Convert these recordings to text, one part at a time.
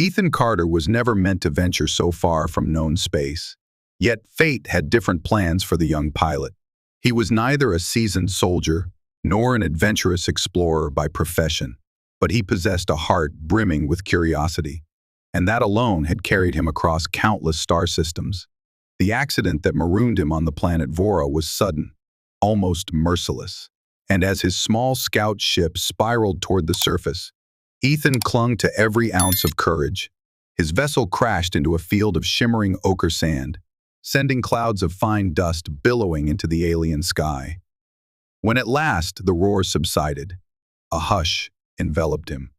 Ethan Carter was never meant to venture so far from known space. Yet fate had different plans for the young pilot. He was neither a seasoned soldier nor an adventurous explorer by profession, but he possessed a heart brimming with curiosity, and that alone had carried him across countless star systems. The accident that marooned him on the planet Vora was sudden, almost merciless, and as his small scout ship spiraled toward the surface, Ethan clung to every ounce of courage. His vessel crashed into a field of shimmering ochre sand, sending clouds of fine dust billowing into the alien sky. When at last the roar subsided, a hush enveloped him.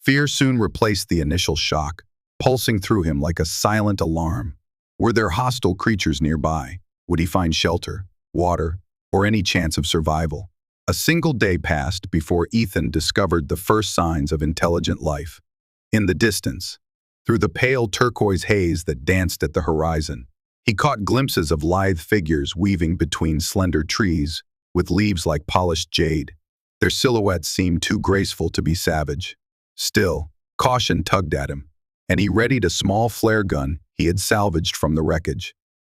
Fear soon replaced the initial shock, pulsing through him like a silent alarm. Were there hostile creatures nearby? Would he find shelter, water, or any chance of survival? A single day passed before Ethan discovered the first signs of intelligent life. In the distance, through the pale turquoise haze that danced at the horizon, he caught glimpses of lithe figures weaving between slender trees with leaves like polished jade. Their silhouettes seemed too graceful to be savage. Still, caution tugged at him, and he readied a small flare gun he had salvaged from the wreckage.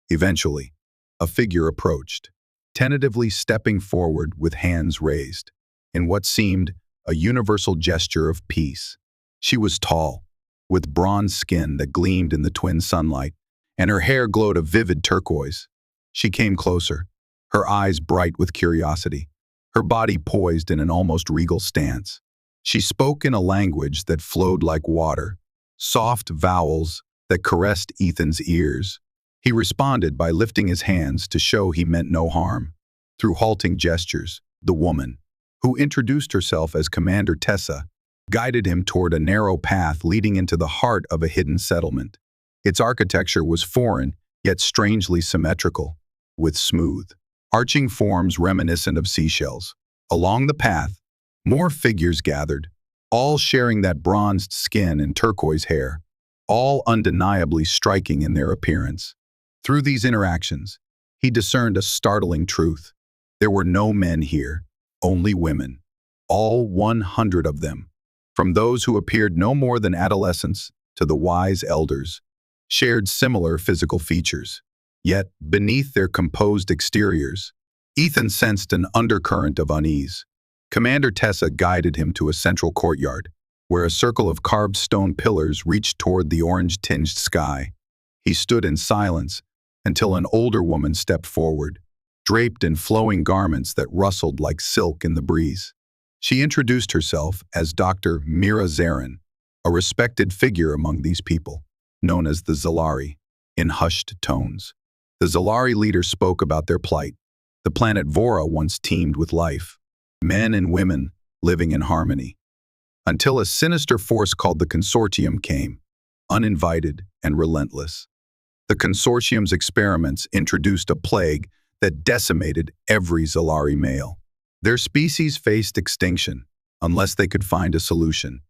Eventually, a figure approached, tentatively stepping forward with hands raised, in what seemed a universal gesture of peace. She was tall, with bronze skin that gleamed in the twin sunlight, and her hair glowed a vivid turquoise. She came closer, her eyes bright with curiosity, her body poised in an almost regal stance. She spoke in a language that flowed like water, soft vowels that caressed Ethan's ears. He responded by lifting his hands to show he meant no harm. Through halting gestures, the woman, who introduced herself as Commander Tessa, guided him toward a narrow path leading into the heart of a hidden settlement. Its architecture was foreign, yet strangely symmetrical, with smooth, arching forms reminiscent of seashells. Along the path, more figures gathered, all sharing that bronzed skin and turquoise hair, all undeniably striking in their appearance. Through these interactions, he discerned a startling truth. There were no men here, only women, all 100 of them, from those who appeared no more than adolescents to the wise elders, shared similar physical features. Yet, beneath their composed exteriors, Ethan sensed an undercurrent of unease. Commander Tessa guided him to a central courtyard, where a circle of carved stone pillars reached toward the orange-tinged sky. He stood in silence until an older woman stepped forward, draped in flowing garments that rustled like silk in the breeze. She introduced herself as Dr. Mira Zarin, a respected figure among these people, known as the Zalari, in hushed tones. The Zalari leader spoke about their plight. The planet Vora once teemed with life, men and women living in harmony, until a sinister force called the Consortium came, uninvited and relentless. The Consortium's experiments introduced a plague that decimated every Zalari male. Their species faced extinction unless they could find a solution.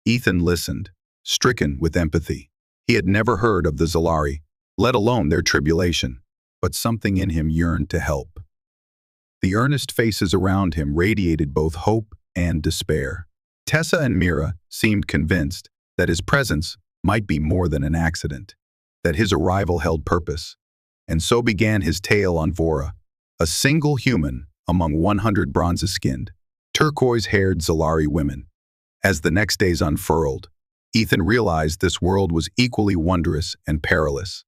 Ethan listened, stricken with empathy. He had never heard of the Zalari, let alone their tribulation, but something in him yearned to help. The earnest faces around him radiated both hope and despair. Tessa and Mira seemed convinced that his presence might be more than an accident, that his arrival held purpose. And so began his tale on Vora, a single human among 100 bronze-skinned, turquoise-haired Zalari women. As the next days unfurled, Ethan realized this world was equally wondrous and perilous,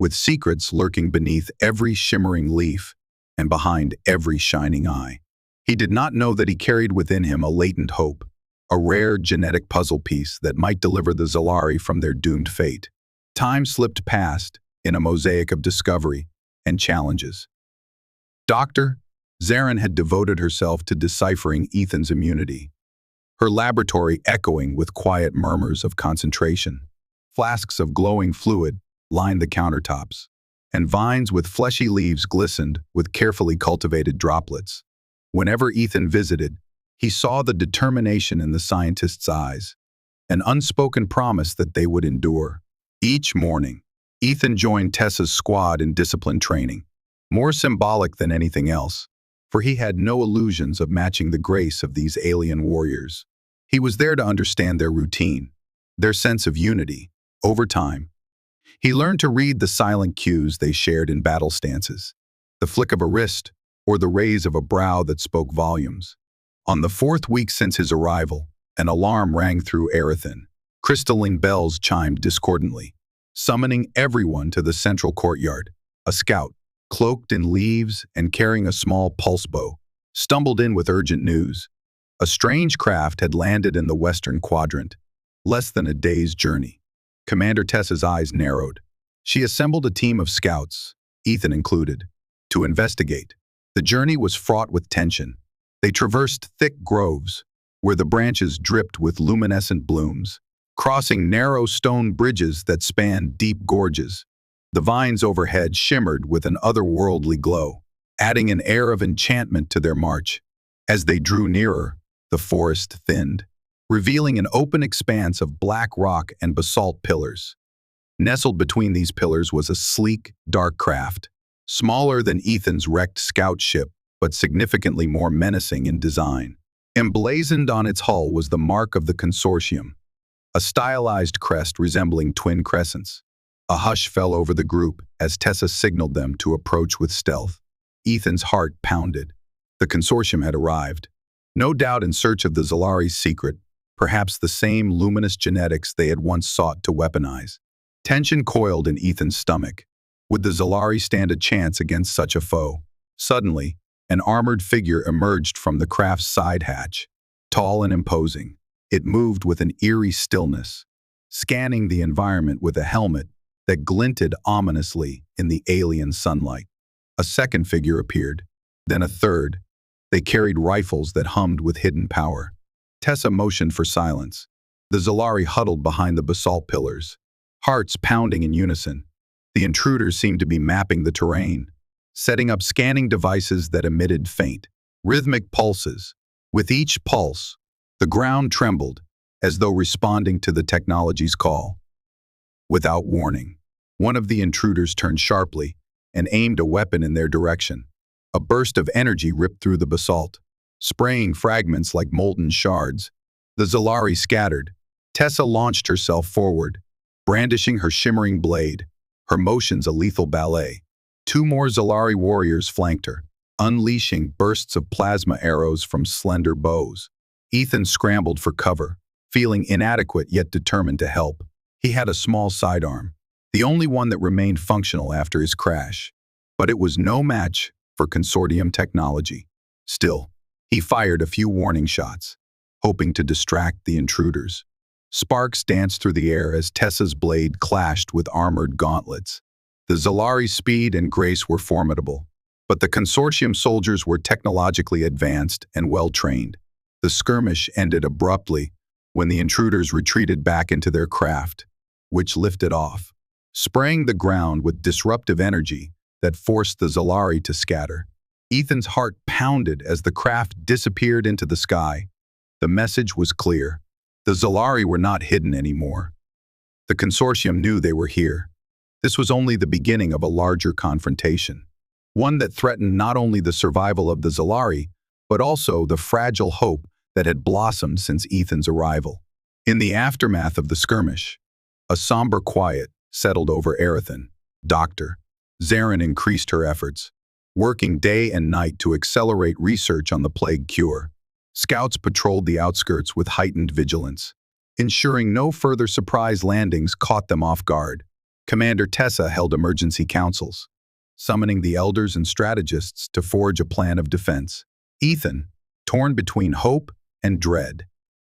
with secrets lurking beneath every shimmering leaf and behind every shining eye. He did not know that he carried within him a latent hope, a rare genetic puzzle piece that might deliver the Zalari from their doomed fate. Time slipped past in a mosaic of discovery and challenges. Dr. Zarin had devoted herself to deciphering Ethan's immunity, her laboratory echoing with quiet murmurs of concentration. Flasks of glowing fluid lined the countertops, and vines with fleshy leaves glistened with carefully cultivated droplets. Whenever Ethan visited, he saw the determination in the scientist's eyes, an unspoken promise that they would endure. Each morning, Ethan joined Tessa's squad in discipline training, more symbolic than anything else, for he had no illusions of matching the grace of these alien warriors. He was there to understand their routine, their sense of unity. Over time, he learned to read the silent cues they shared in battle stances, the flick of a wrist or the raise of a brow that spoke volumes. On the fourth week since his arrival, an alarm rang through Erethin. Crystalline bells chimed discordantly, summoning everyone to the central courtyard. A scout, cloaked in leaves and carrying a small pulse bow, stumbled in with urgent news. A strange craft had landed in the western quadrant, less than a day's journey. Commander Tessa's eyes narrowed. She assembled a team of scouts, Ethan included, to investigate. The journey was fraught with tension. They traversed thick groves, where the branches dripped with luminescent blooms, crossing narrow stone bridges that spanned deep gorges. The vines overhead shimmered with an otherworldly glow, adding an air of enchantment to their march. As they drew nearer, the forest thinned, revealing an open expanse of black rock and basalt pillars. Nestled between these pillars was a sleek, dark craft, smaller than Ethan's wrecked scout ship, but significantly more menacing in design. Emblazoned on its hull was the mark of the Consortium, a stylized crest resembling twin crescents. A hush fell over the group as Tessa signaled them to approach with stealth. Ethan's heart pounded. The Consortium had arrived, no doubt in search of the Zalari's secret, perhaps the same luminous genetics they had once sought to weaponize. Tension coiled in Ethan's stomach. Would the Zalari stand a chance against such a foe? Suddenly, an armored figure emerged from the craft's side hatch. Tall and imposing, it moved with an eerie stillness, scanning the environment with a helmet that glinted ominously in the alien sunlight. A second figure appeared, then a third. They carried rifles that hummed with hidden power. Tessa motioned for silence. The Zalari huddled behind the basalt pillars, hearts pounding in unison. The intruders seemed to be mapping the terrain, setting up scanning devices that emitted faint, rhythmic pulses. With each pulse, the ground trembled, as though responding to the technology's call. Without warning, one of the intruders turned sharply and aimed a weapon in their direction. A burst of energy ripped through the basalt, spraying fragments like molten shards. The Zalari scattered. Tessa launched herself forward, brandishing her shimmering blade, her motions a lethal ballet. Two more Zalari warriors flanked her, unleashing bursts of plasma arrows from slender bows. Ethan scrambled for cover, feeling inadequate yet determined to help. He had a small sidearm, the only one that remained functional after his crash. But it was no match for Consortium technology. Still, he fired a few warning shots, hoping to distract the intruders. Sparks danced through the air as Tessa's blade clashed with armored gauntlets. The Zalari's speed and grace were formidable, but the Consortium soldiers were technologically advanced and well-trained. The skirmish ended abruptly when the intruders retreated back into their craft, which lifted off, spraying the ground with disruptive energy that forced the Zalari to scatter. Ethan's heart pounded as the craft disappeared into the sky. The message was clear. The Zalari were not hidden anymore. The Consortium knew they were here. This was only the beginning of a larger confrontation, one that threatened not only the survival of the Zalari, but also the fragile hope that had blossomed since Ethan's arrival. In the aftermath of the skirmish, a somber quiet settled over Erethin. Dr. Zarin increased her efforts, working day and night to accelerate research on the plague cure. Scouts patrolled the outskirts with heightened vigilance, ensuring no further surprise landings caught them off guard. Commander Tessa held emergency councils, summoning the elders and strategists to forge a plan of defense. Ethan, torn between hope and dread,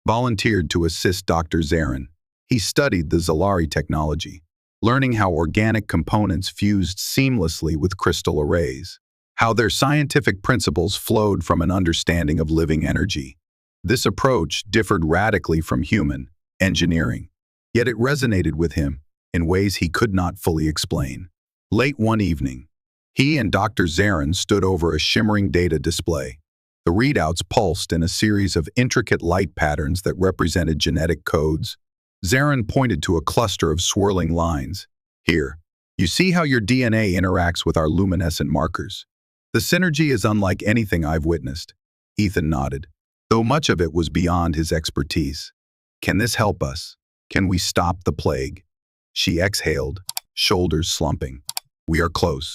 volunteered to assist Dr. Zarin. He studied the Zalari technology, learning how organic components fused seamlessly with crystal arrays, how their scientific principles flowed from an understanding of living energy. This approach differed radically from human engineering, yet it resonated with him in ways he could not fully explain. Late one evening, he and Dr. Zarin stood over a shimmering data display. The readouts pulsed in a series of intricate light patterns that represented genetic codes. Zarin pointed to a cluster of swirling lines. Here, you see how your DNA interacts with our luminescent markers. The synergy is unlike anything I've witnessed. Ethan nodded, though much of it was beyond his expertise. Can this help us? Can we stop the plague? She exhaled, shoulders slumping. We are close,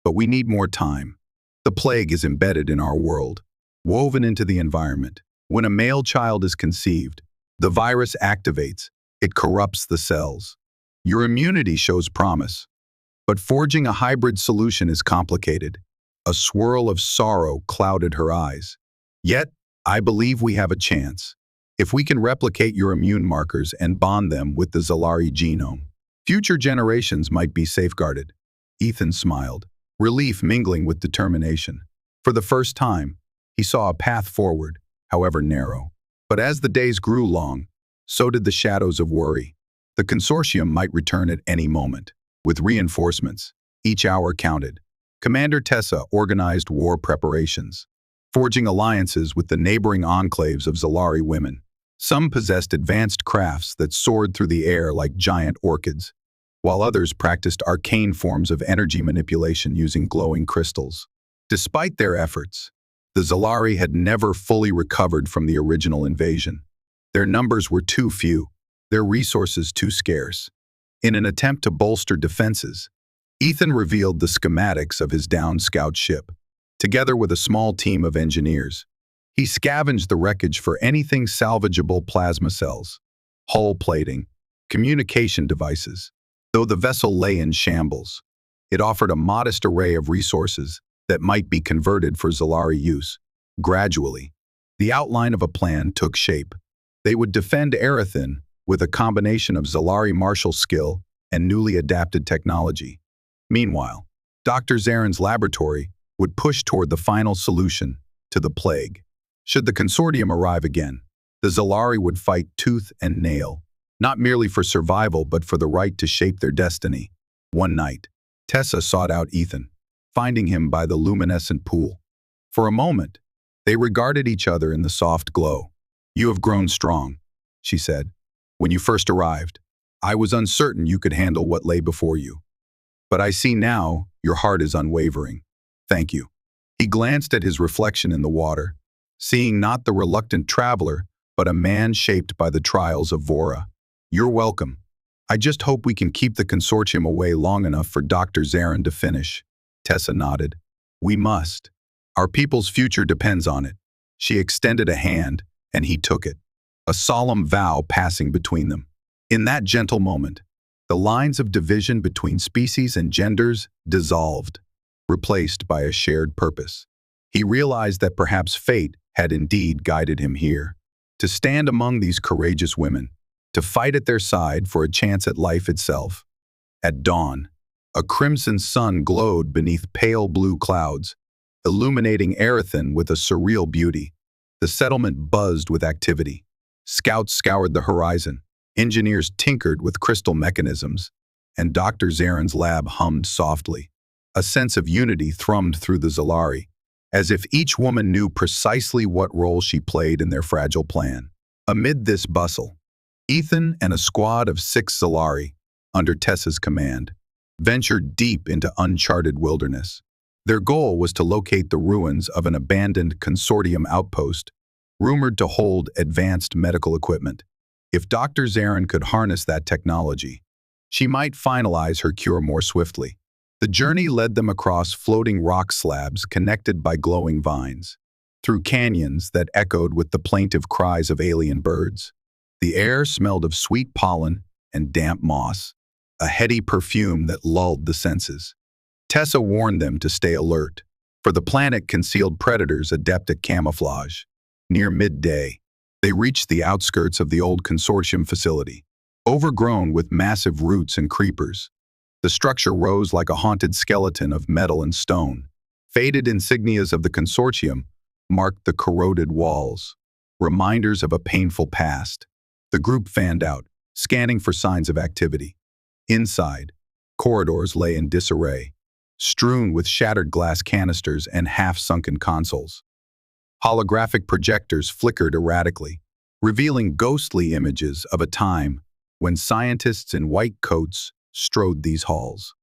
but we need more time. The plague is embedded in our world, woven into the environment. When a male child is conceived, the virus activates. It corrupts the cells. Your immunity shows promise, but forging a hybrid solution is complicated. A swirl of sorrow clouded her eyes. Yet, I believe we have a chance. If we can replicate your immune markers and bond them with the Zalari genome, future generations might be safeguarded. Ethan smiled, relief mingling with determination. For the first time, he saw a path forward, however narrow. But as the days grew long, so did the shadows of worry. The Consortium might return at any moment. With reinforcements, each hour counted. Commander Tessa organized war preparations, forging alliances with the neighboring enclaves of Zalari women. Some possessed advanced crafts that soared through the air like giant orchids, while others practiced arcane forms of energy manipulation using glowing crystals. Despite their efforts, the Zalari had never fully recovered from the original invasion. Their numbers were too few, their resources too scarce. In an attempt to bolster defenses, Ethan revealed the schematics of his downed scout ship. Together with a small team of engineers, he scavenged the wreckage for anything salvageable: plasma cells, hull plating, communication devices. Though the vessel lay in shambles, it offered a modest array of resources that might be converted for Zalari use. Gradually, the outline of a plan took shape. They would defend Erethin with a combination of Zalari martial skill and newly adapted technology. Meanwhile, Dr. Zarin's laboratory would push toward the final solution to the plague. Should the Consortium arrive again, the Zalari would fight tooth and nail, not merely for survival but for the right to shape their destiny. One night, Tessa sought out Ethan, finding him by the luminescent pool. For a moment, they regarded each other in the soft glow. "You have grown strong," she said. "When you first arrived, I was uncertain you could handle what lay before you. But I see now your heart is unwavering. Thank you." He glanced at his reflection in the water, seeing not the reluctant traveler, but a man shaped by the trials of Vora. "You're welcome. I just hope we can keep the Consortium away long enough for Dr. Zarin to finish." Tessa nodded. "We must. Our people's future depends on it." She extended a hand, and he took it, a solemn vow passing between them. In that gentle moment, the lines of division between species and genders dissolved, replaced by a shared purpose. He realized that perhaps fate had indeed guided him here, to stand among these courageous women, to fight at their side for a chance at life itself. At dawn, a crimson sun glowed beneath pale blue clouds, illuminating Erethin with a surreal beauty. The settlement buzzed with activity. Scouts scoured the horizon, engineers tinkered with crystal mechanisms, and Dr. Zarin's lab hummed softly. A sense of unity thrummed through the Zalari, as if each woman knew precisely what role she played in their fragile plan. Amid this bustle, Ethan and a squad of 6 Zalari, under Tessa's command, ventured deep into uncharted wilderness. Their goal was to locate the ruins of an abandoned Consortium outpost, rumored to hold advanced medical equipment. If Dr. Zarin could harness that technology, she might finalize her cure more swiftly. The journey led them across floating rock slabs connected by glowing vines, through canyons that echoed with the plaintive cries of alien birds. The air smelled of sweet pollen and damp moss, a heady perfume that lulled the senses. Tessa warned them to stay alert, for the planet concealed predators adept at camouflage. Near midday, they reached the outskirts of the old Consortium facility, overgrown with massive roots and creepers. The structure rose like a haunted skeleton of metal and stone. Faded insignias of the Consortium marked the corroded walls, reminders of a painful past. The group fanned out, scanning for signs of activity. Inside, corridors lay in disarray, strewn with shattered glass canisters and half-sunken consoles. Holographic projectors flickered erratically, revealing ghostly images of a time when scientists in white coats strode these halls.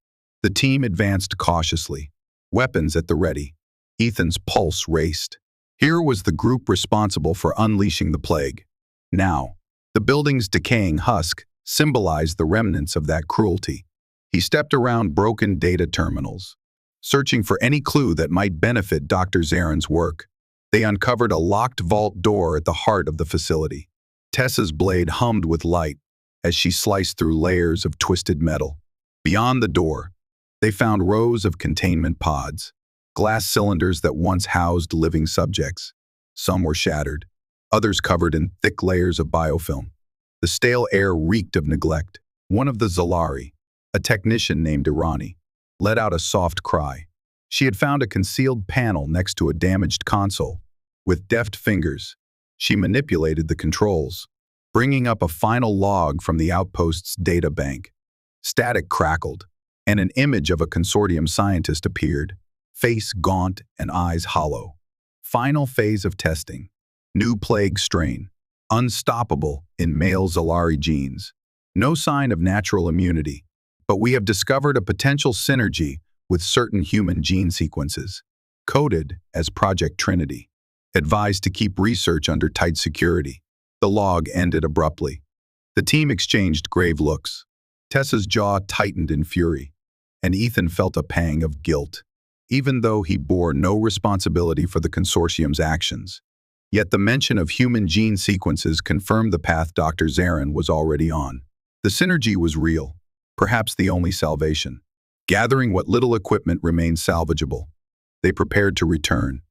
The team advanced cautiously, weapons at the ready. Ethan's pulse raced. Here was the group responsible for unleashing the plague. Now, the building's decaying husk symbolized the remnants of that cruelty. He stepped around broken data terminals, searching for any clue that might benefit Dr. Zarin's work. They uncovered a locked vault door at the heart of the facility. Tessa's blade hummed with light as she sliced through layers of twisted metal. Beyond the door, they found rows of containment pods, glass cylinders that once housed living subjects. Some were shattered, others covered in thick layers of biofilm. The stale air reeked of neglect. One of the Zalari, a technician named Irani, let out a soft cry. She had found a concealed panel next to a damaged console. With deft fingers, she manipulated the controls, bringing up a final log from the outpost's data bank. Static crackled, and an image of a Consortium scientist appeared, face gaunt and eyes hollow. Final phase of testing. New plague strain. Unstoppable in male Zalari genes. No sign of natural immunity, but we have discovered a potential synergy with certain human gene sequences, coded as Project Trinity. Advised to keep research under tight security. The log ended abruptly. The team exchanged grave looks. Tessa's jaw tightened in fury, and Ethan felt a pang of guilt, even though he bore no responsibility for the Consortium's actions. Yet the mention of human gene sequences confirmed the path Dr. Zarin was already on. The synergy was real, perhaps the only salvation. Gathering what little equipment remained salvageable, they prepared to return.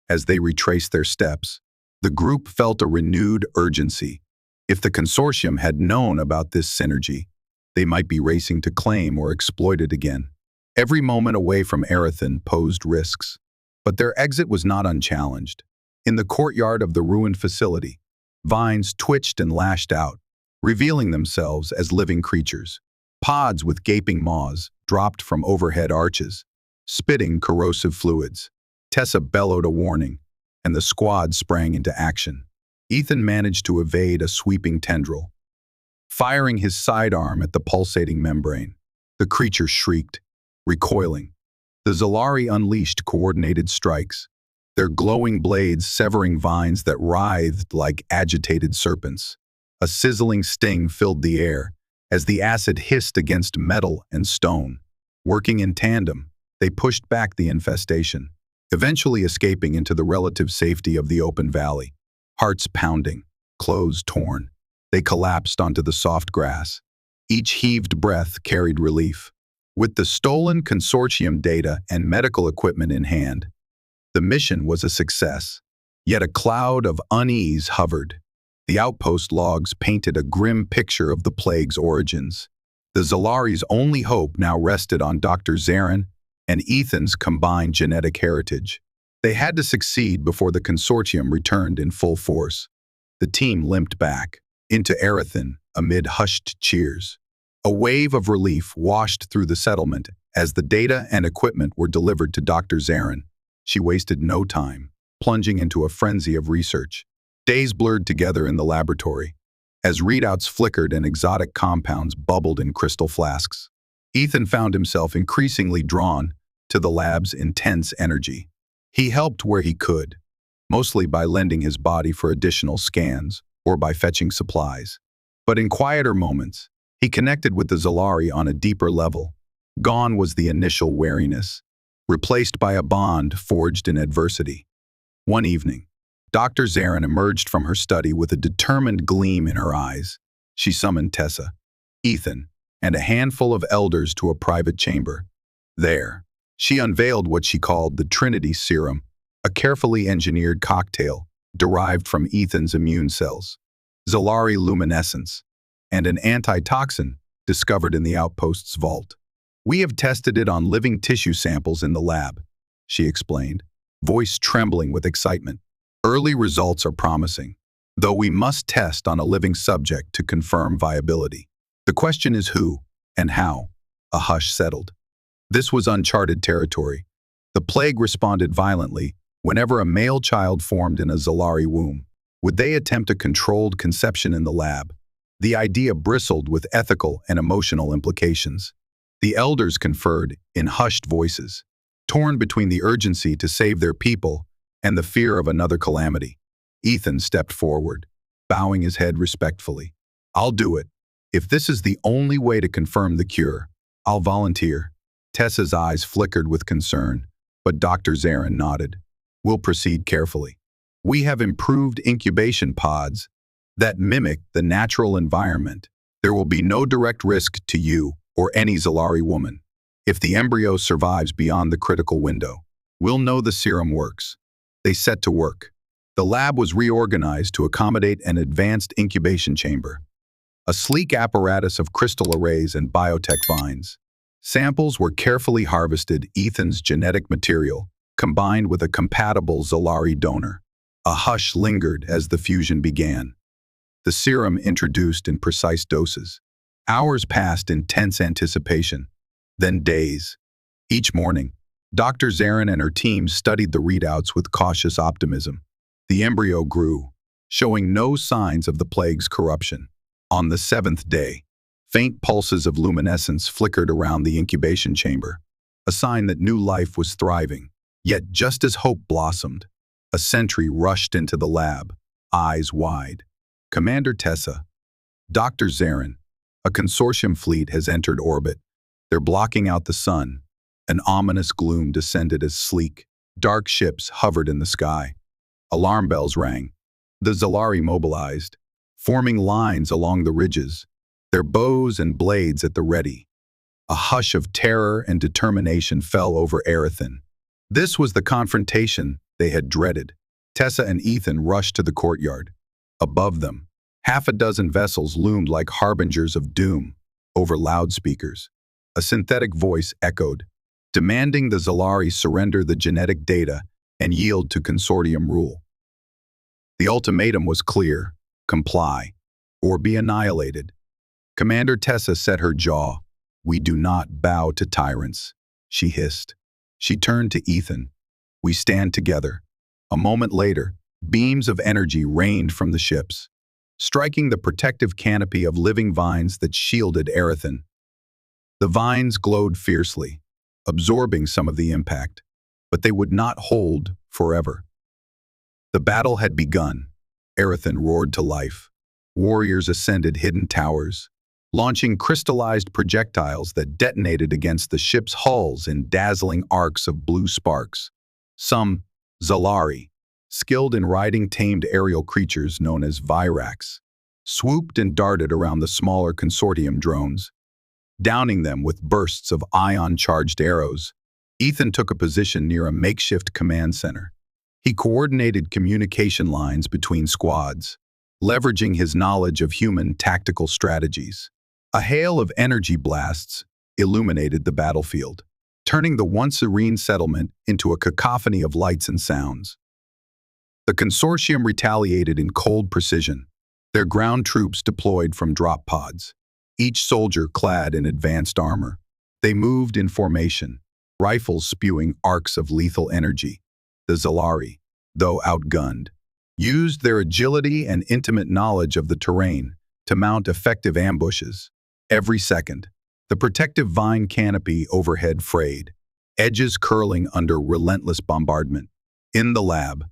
As they retraced their steps, the group felt a renewed urgency. If the Consortium had known about this synergy, they might be racing to claim or exploit it again. Every moment away from Erethan posed risks, but their exit was not unchallenged. In the courtyard of the ruined facility, vines twitched and lashed out, revealing themselves as living creatures. Pods with gaping maws dropped from overhead arches, spitting corrosive fluids. Tessa bellowed a warning, and the squad sprang into action. Ethan managed to evade a sweeping tendril, firing his sidearm at the pulsating membrane. The creature shrieked, recoiling. The Zalari unleashed coordinated strikes, their glowing blades severing vines that writhed like agitated serpents. A sizzling sting filled the air as the acid hissed against metal and stone. Working in tandem, they pushed back the infestation, eventually escaping into the relative safety of the open valley. Hearts pounding, clothes torn, they collapsed onto the soft grass. Each heaved breath carried relief. With the stolen Consortium data and medical equipment in hand, the mission was a success. Yet a cloud of unease hovered. The outpost logs painted a grim picture of the plague's origins. The Zalari's only hope now rested on Dr. Zarin and Ethan's combined genetic heritage. They had to succeed before the Consortium returned in full force. The team limped back into Erethan amid hushed cheers. A wave of relief washed through the settlement as the data and equipment were delivered to Dr. Zarin. She wasted no time, plunging into a frenzy of research. Days blurred together in the laboratory, as readouts flickered and exotic compounds bubbled in crystal flasks. Ethan found himself increasingly drawn to the lab's intense energy. He helped where he could, mostly by lending his body for additional scans or by fetching supplies. But in quieter moments, he connected with the Zalari on a deeper level. Gone was the initial wariness, replaced by a bond forged in adversity. One evening, Dr. Zarin emerged from her study with a determined gleam in her eyes. She summoned Tessa, Ethan, and a handful of elders to a private chamber. There, she unveiled what she called the Trinity Serum, a carefully engineered cocktail derived from Ethan's immune cells, Zalari luminescence, and an antitoxin discovered in the outpost's vault. "We have tested it on living tissue samples in the lab," she explained, voice trembling with excitement. "Early results are promising, though we must test on a living subject to confirm viability. The question is who and how." A hush settled. This was uncharted territory. The plague responded violently whenever a male child formed in a Zalari womb. Would they attempt a controlled conception in the lab? The idea bristled with ethical and emotional implications. The elders conferred in hushed voices, torn between the urgency to save their people and the fear of another calamity. Ethan stepped forward, bowing his head respectfully. "I'll do it, If this is the only way to confirm the cure, I'll volunteer. Tessa's eyes flickered with concern, but Dr. Zarin nodded. We'll proceed carefully. We have improved incubation pods that mimic the natural environment. There will be no direct risk to you or any Zalari woman. If the embryo survives beyond the critical window, we'll know the serum works. They set to work. The lab was reorganized to accommodate an advanced incubation chamber, a sleek apparatus of crystal arrays and biotech vines. Samples were carefully harvested, Ethan's genetic material, combined with a compatible Zalari donor. A hush lingered as the fusion began. The serum introduced in precise doses. Hours passed in tense anticipation, then days. Each morning, Dr. Zarin and her team studied the readouts with cautious optimism. The embryo grew, showing no signs of the plague's corruption. On the 7th day, faint pulses of luminescence flickered around the incubation chamber, a sign that new life was thriving. Yet just as hope blossomed, a sentry rushed into the lab, eyes wide. Commander Tessa, Dr. Zarin, a Consortium fleet has entered orbit. They're blocking out the sun. An ominous gloom descended as sleek, dark ships hovered in the sky. Alarm bells rang. The Zalari mobilized, forming lines along the ridges, their bows and blades at the ready. A hush of terror and determination fell over Erethan. This was the confrontation they had dreaded. Tessa and Ethan rushed to the courtyard. Above them, half a dozen vessels loomed like harbingers of doom. Over loudspeakers, a synthetic voice echoed, demanding the Zalari surrender the genetic data and yield to Consortium rule. The ultimatum was clear: comply, or be annihilated. Commander Tessa set her jaw. "We do not bow to tyrants," she hissed. She turned to Ethan. "We stand together." A moment later, beams of energy rained from the ships, striking the protective canopy of living vines that shielded Erethan. The vines glowed fiercely, absorbing some of the impact, but they would not hold forever. The battle had begun. Erethan roared to life. Warriors ascended hidden towers, launching crystallized projectiles that detonated against the ship's hulls in dazzling arcs of blue sparks. Some Zalari, skilled in riding tamed aerial creatures known as Virax, swooped and darted around the smaller Consortium drones, downing them with bursts of ion-charged arrows. Ethan took a position near a makeshift command center. He coordinated communication lines between squads, leveraging his knowledge of human tactical strategies. A hail of energy blasts illuminated the battlefield, turning the once serene settlement into a cacophony of lights and sounds. The Consortium retaliated in cold precision, their ground troops deployed from drop pods, each soldier clad in advanced armor. They moved in formation, rifles spewing arcs of lethal energy. The Zalari, though outgunned, used their agility and intimate knowledge of the terrain to mount effective ambushes. Every second, the protective vine canopy overhead frayed, edges curling under relentless bombardment. In the lab,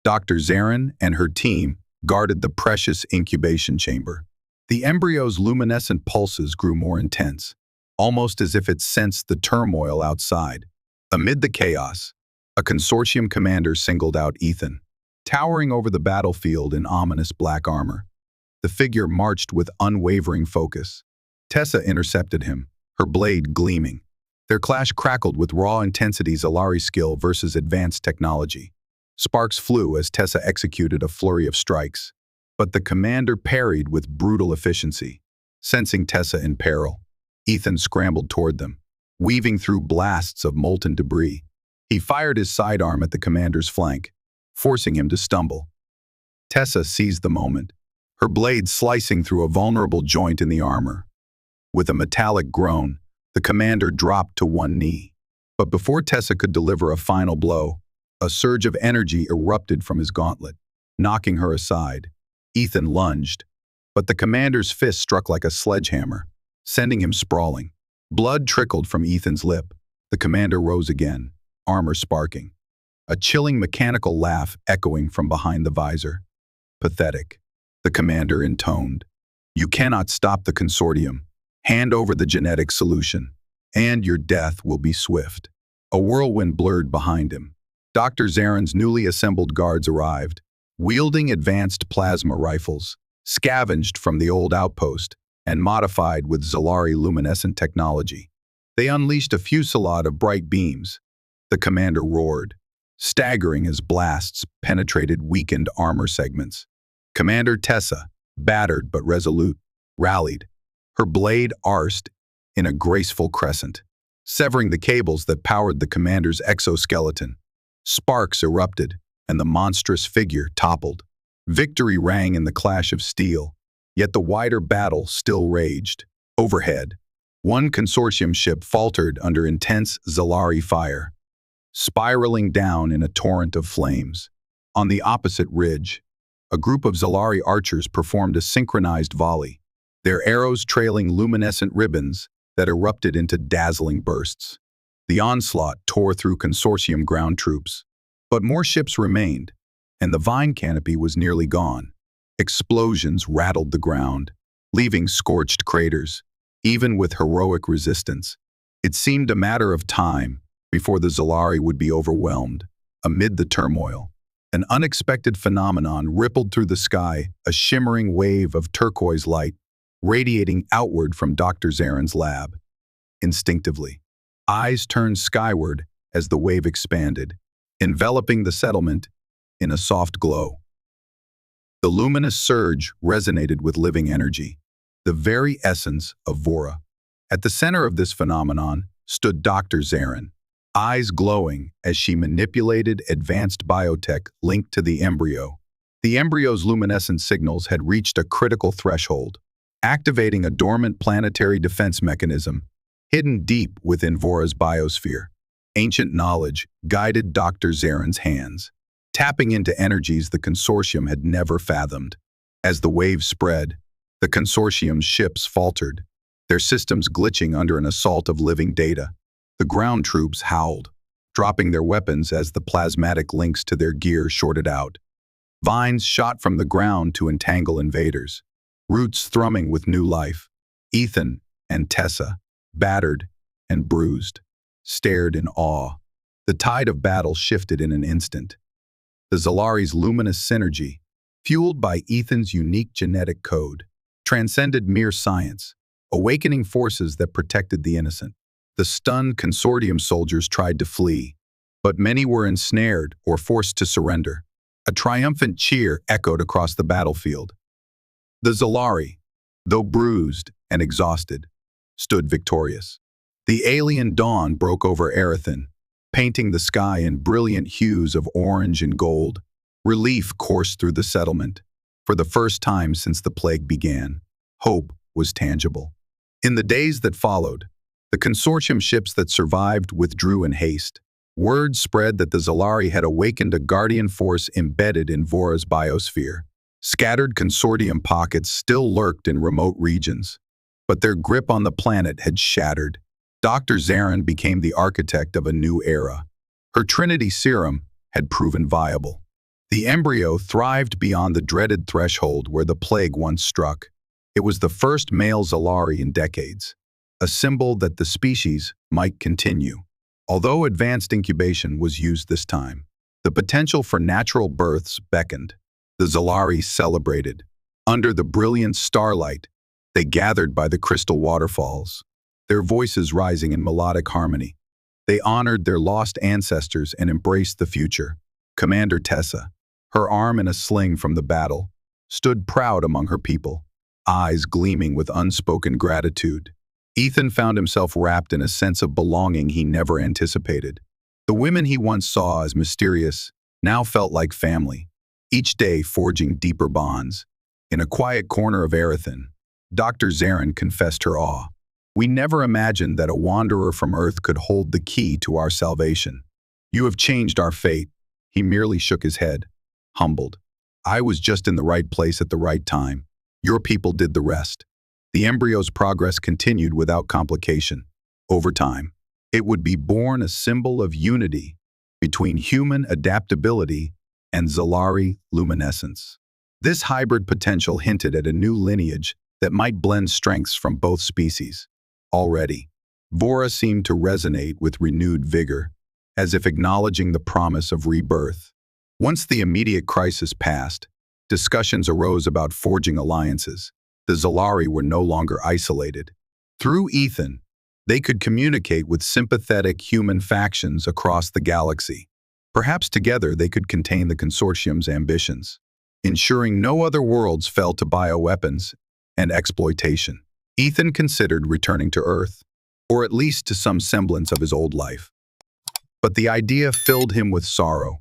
Dr. Zarin and her team guarded the precious incubation chamber. The embryo's luminescent pulses grew more intense, almost as if it sensed the turmoil outside. Amid the chaos, a Consortium commander singled out Ethan, towering over the battlefield in ominous black armor. The figure marched with unwavering focus. Tessa intercepted him, her blade gleaming. Their clash crackled with raw intensity Zalari skill versus advanced technology. Sparks flew as Tessa executed a flurry of strikes, but the commander parried with brutal efficiency. Sensing Tessa in peril, Ethan scrambled toward them, weaving through blasts of molten debris. He fired his sidearm at the commander's flank, forcing him to stumble. Tessa seized the moment, her blade slicing through a vulnerable joint in the armor. With a metallic groan, the commander dropped to one knee. But before Tessa could deliver a final blow, a surge of energy erupted from his gauntlet, knocking her aside. Ethan lunged, but the commander's fist struck like a sledgehammer, sending him sprawling. Blood trickled from Ethan's lip. The commander rose again, armor sparking, a chilling mechanical laugh echoing from behind the visor. "Pathetic," the commander intoned. You cannot stop the Consortium. Hand over the genetic solution, and your death will be swift. A whirlwind blurred behind him. Dr. Zaren's newly assembled guards arrived, wielding advanced plasma rifles, scavenged from the old outpost and modified with Zalari luminescent technology. They unleashed a fusillade of bright beams. The commander roared, staggering as blasts penetrated weakened armor segments. Commander Tessa, battered but resolute, rallied. Her blade arsed in a graceful crescent, severing the cables that powered the commander's exoskeleton. Sparks erupted, and the monstrous figure toppled. Victory rang in the clash of steel, yet the wider battle still raged. Overhead, one consortium ship faltered under intense Zalari fire, spiraling down in a torrent of flames. On the opposite ridge, a group of Zalari archers performed a synchronized volley, their arrows trailing luminescent ribbons that erupted into dazzling bursts. The onslaught tore through Consortium ground troops, but more ships remained, and the vine canopy was nearly gone. Explosions rattled the ground, leaving scorched craters. Even with heroic resistance, it seemed a matter of time before the Zalari would be overwhelmed. Amid the turmoil, an unexpected phenomenon rippled through the sky, a shimmering wave of turquoise light radiating outward from Dr. Zaren's lab. Instinctively, eyes turned skyward as the wave expanded, enveloping the settlement in a soft glow. The luminous surge resonated with living energy, the very essence of Vora. At the center of this phenomenon stood Dr. Zaren, eyes glowing as she manipulated advanced biotech linked to the embryo. The embryo's luminescent signals had reached a critical threshold, activating a dormant planetary defense mechanism hidden deep within Vora's biosphere. Ancient knowledge guided Dr. Zaren's hands, tapping into energies the Consortium had never fathomed. As the wave spread, the Consortium's ships faltered, their systems glitching under an assault of living data. The ground troops howled, dropping their weapons as the plasmatic links to their gear shorted out. Vines shot from the ground to entangle invaders, roots thrumming with new life. Ethan and Tessa, battered and bruised, stared in awe. The tide of battle shifted in an instant. The Zalari's luminous synergy, fueled by Ethan's unique genetic code, transcended mere science, awakening forces that protected the innocent. The stunned Consortium soldiers tried to flee, but many were ensnared or forced to surrender. A triumphant cheer echoed across the battlefield. The Zalari, though bruised and exhausted, stood victorious. The alien dawn broke over Erethin, painting the sky in brilliant hues of orange and gold. Relief coursed through the settlement. For the first time since the plague began, hope was tangible. In the days that followed, the Consortium ships that survived withdrew in haste. Word spread that the Zalari had awakened a guardian force embedded in Vora's biosphere. Scattered Consortium pockets still lurked in remote regions, but their grip on the planet had shattered. Dr. Zaren became the architect of a new era. Her Trinity serum had proven viable. The embryo thrived beyond the dreaded threshold where the plague once struck. It was the first male Zalari in decades, a symbol that the species might continue. Although advanced incubation was used this time, the potential for natural births beckoned. The Zalari celebrated. Under the brilliant starlight, they gathered by the crystal waterfalls, their voices rising in melodic harmony. They honored their lost ancestors and embraced the future. Commander Tessa, her arm in a sling from the battle, stood proud among her people, eyes gleaming with unspoken gratitude. Ethan found himself wrapped in a sense of belonging he never anticipated. The women he once saw as mysterious now felt like family, each day forging deeper bonds. In a quiet corner of Erethin, Dr. Zaren confessed her awe. We never imagined that a wanderer from Earth could hold the key to our salvation. You have changed our fate. He merely shook his head, humbled. I was just in the right place at the right time. Your people did the rest. The embryo's progress continued without complication. Over time, it would be born a symbol of unity between human adaptability and Zalari luminescence. This hybrid potential hinted at a new lineage that might blend strengths from both species. Already, Vora seemed to resonate with renewed vigor, as if acknowledging the promise of rebirth. Once the immediate crisis passed, discussions arose about forging alliances. The Zalari were no longer isolated. Through Ethan, they could communicate with sympathetic human factions across the galaxy. Perhaps together they could contain the Consortium's ambitions, ensuring no other worlds fell to bioweapons and exploitation. Ethan considered returning to Earth, or at least to some semblance of his old life. But the idea filled him with sorrow.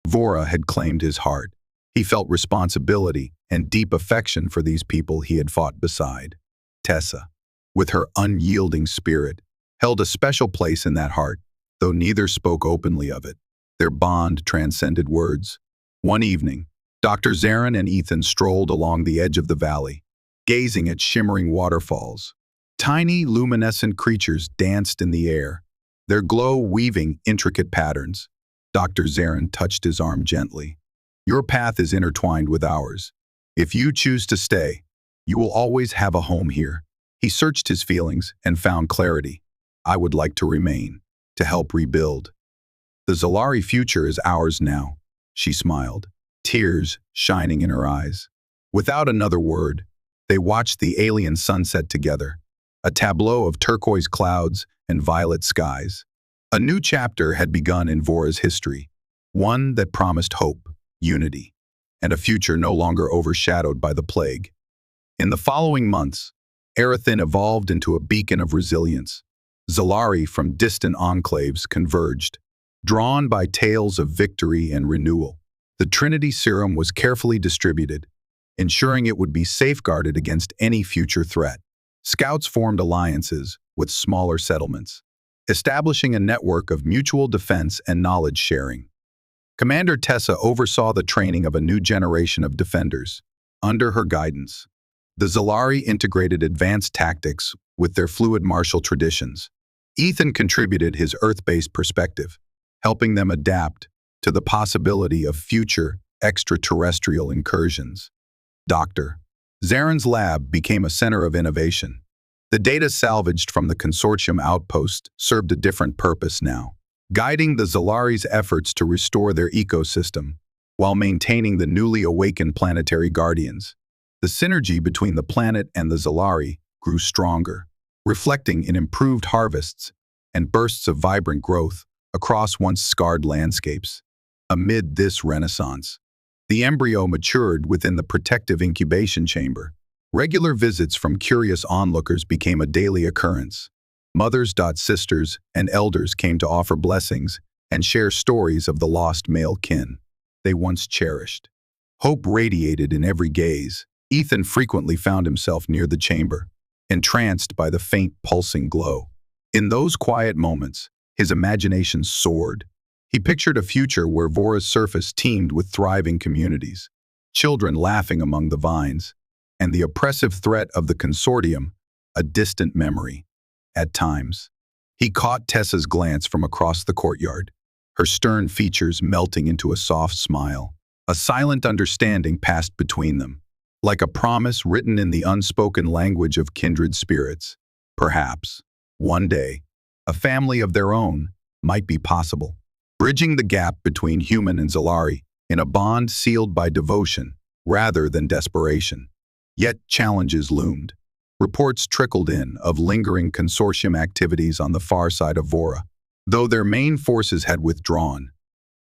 Vora had claimed his heart. He felt responsibility and deep affection for these people he had fought beside. Tessa, with her unyielding spirit, held a special place in that heart, though neither spoke openly of it. Their bond transcended words. One evening, Dr. Zarin and Ethan strolled along the edge of the valley, gazing at shimmering waterfalls. Tiny, luminescent creatures danced in the air, their glow weaving intricate patterns. Dr. Zarin touched his arm gently. Your path is intertwined with ours. If you choose to stay, you will always have a home here. He searched his feelings and found clarity. I would like to remain, to help rebuild. The Zalari future is ours now, she smiled, tears shining in her eyes. Without another word, they watched the alien sunset together, a tableau of turquoise clouds and violet skies. A new chapter had begun in Vora's history, one that promised hope, unity, and a future no longer overshadowed by the plague. In the following months, Arathin evolved into a beacon of resilience. Zalari from distant enclaves converged, drawn by tales of victory and renewal. The Trinity Serum was carefully distributed, ensuring it would be safeguarded against any future threat. Scouts formed alliances with smaller settlements, establishing a network of mutual defense and knowledge sharing. Commander Tessa oversaw the training of a new generation of defenders. Under her guidance, the Zalari integrated advanced tactics with their fluid martial traditions. Ethan contributed his Earth-based perspective, helping them adapt to the possibility of future extraterrestrial incursions. Dr. Zarin's lab became a center of innovation. The data salvaged from the Consortium outpost served a different purpose now, guiding the Zalari's efforts to restore their ecosystem while maintaining the newly awakened planetary guardians. The synergy between the planet and the Zalari grew stronger, reflecting in improved harvests and bursts of vibrant growth across once scarred landscapes. Amid this renaissance, the embryo matured within the protective incubation chamber. Regular visits from curious onlookers became a daily occurrence. Mothers, sisters, and elders came to offer blessings and share stories of the lost male kin they once cherished. Hope radiated in every gaze. Ethan frequently found himself near the chamber, entranced by the faint pulsing glow. In those quiet moments, his imagination soared. He pictured a future where Vora's surface teemed with thriving communities, children laughing among the vines, and the oppressive threat of the Consortium a distant memory. At times, he caught Tessa's glance from across the courtyard, her stern features melting into a soft smile. A silent understanding passed between them, like a promise written in the unspoken language of kindred spirits. Perhaps, one day, a family of their own might be possible, bridging the gap between human and Zalari in a bond sealed by devotion rather than desperation. Yet challenges loomed. Reports trickled in of lingering Consortium activities on the far side of Vora. Though their main forces had withdrawn,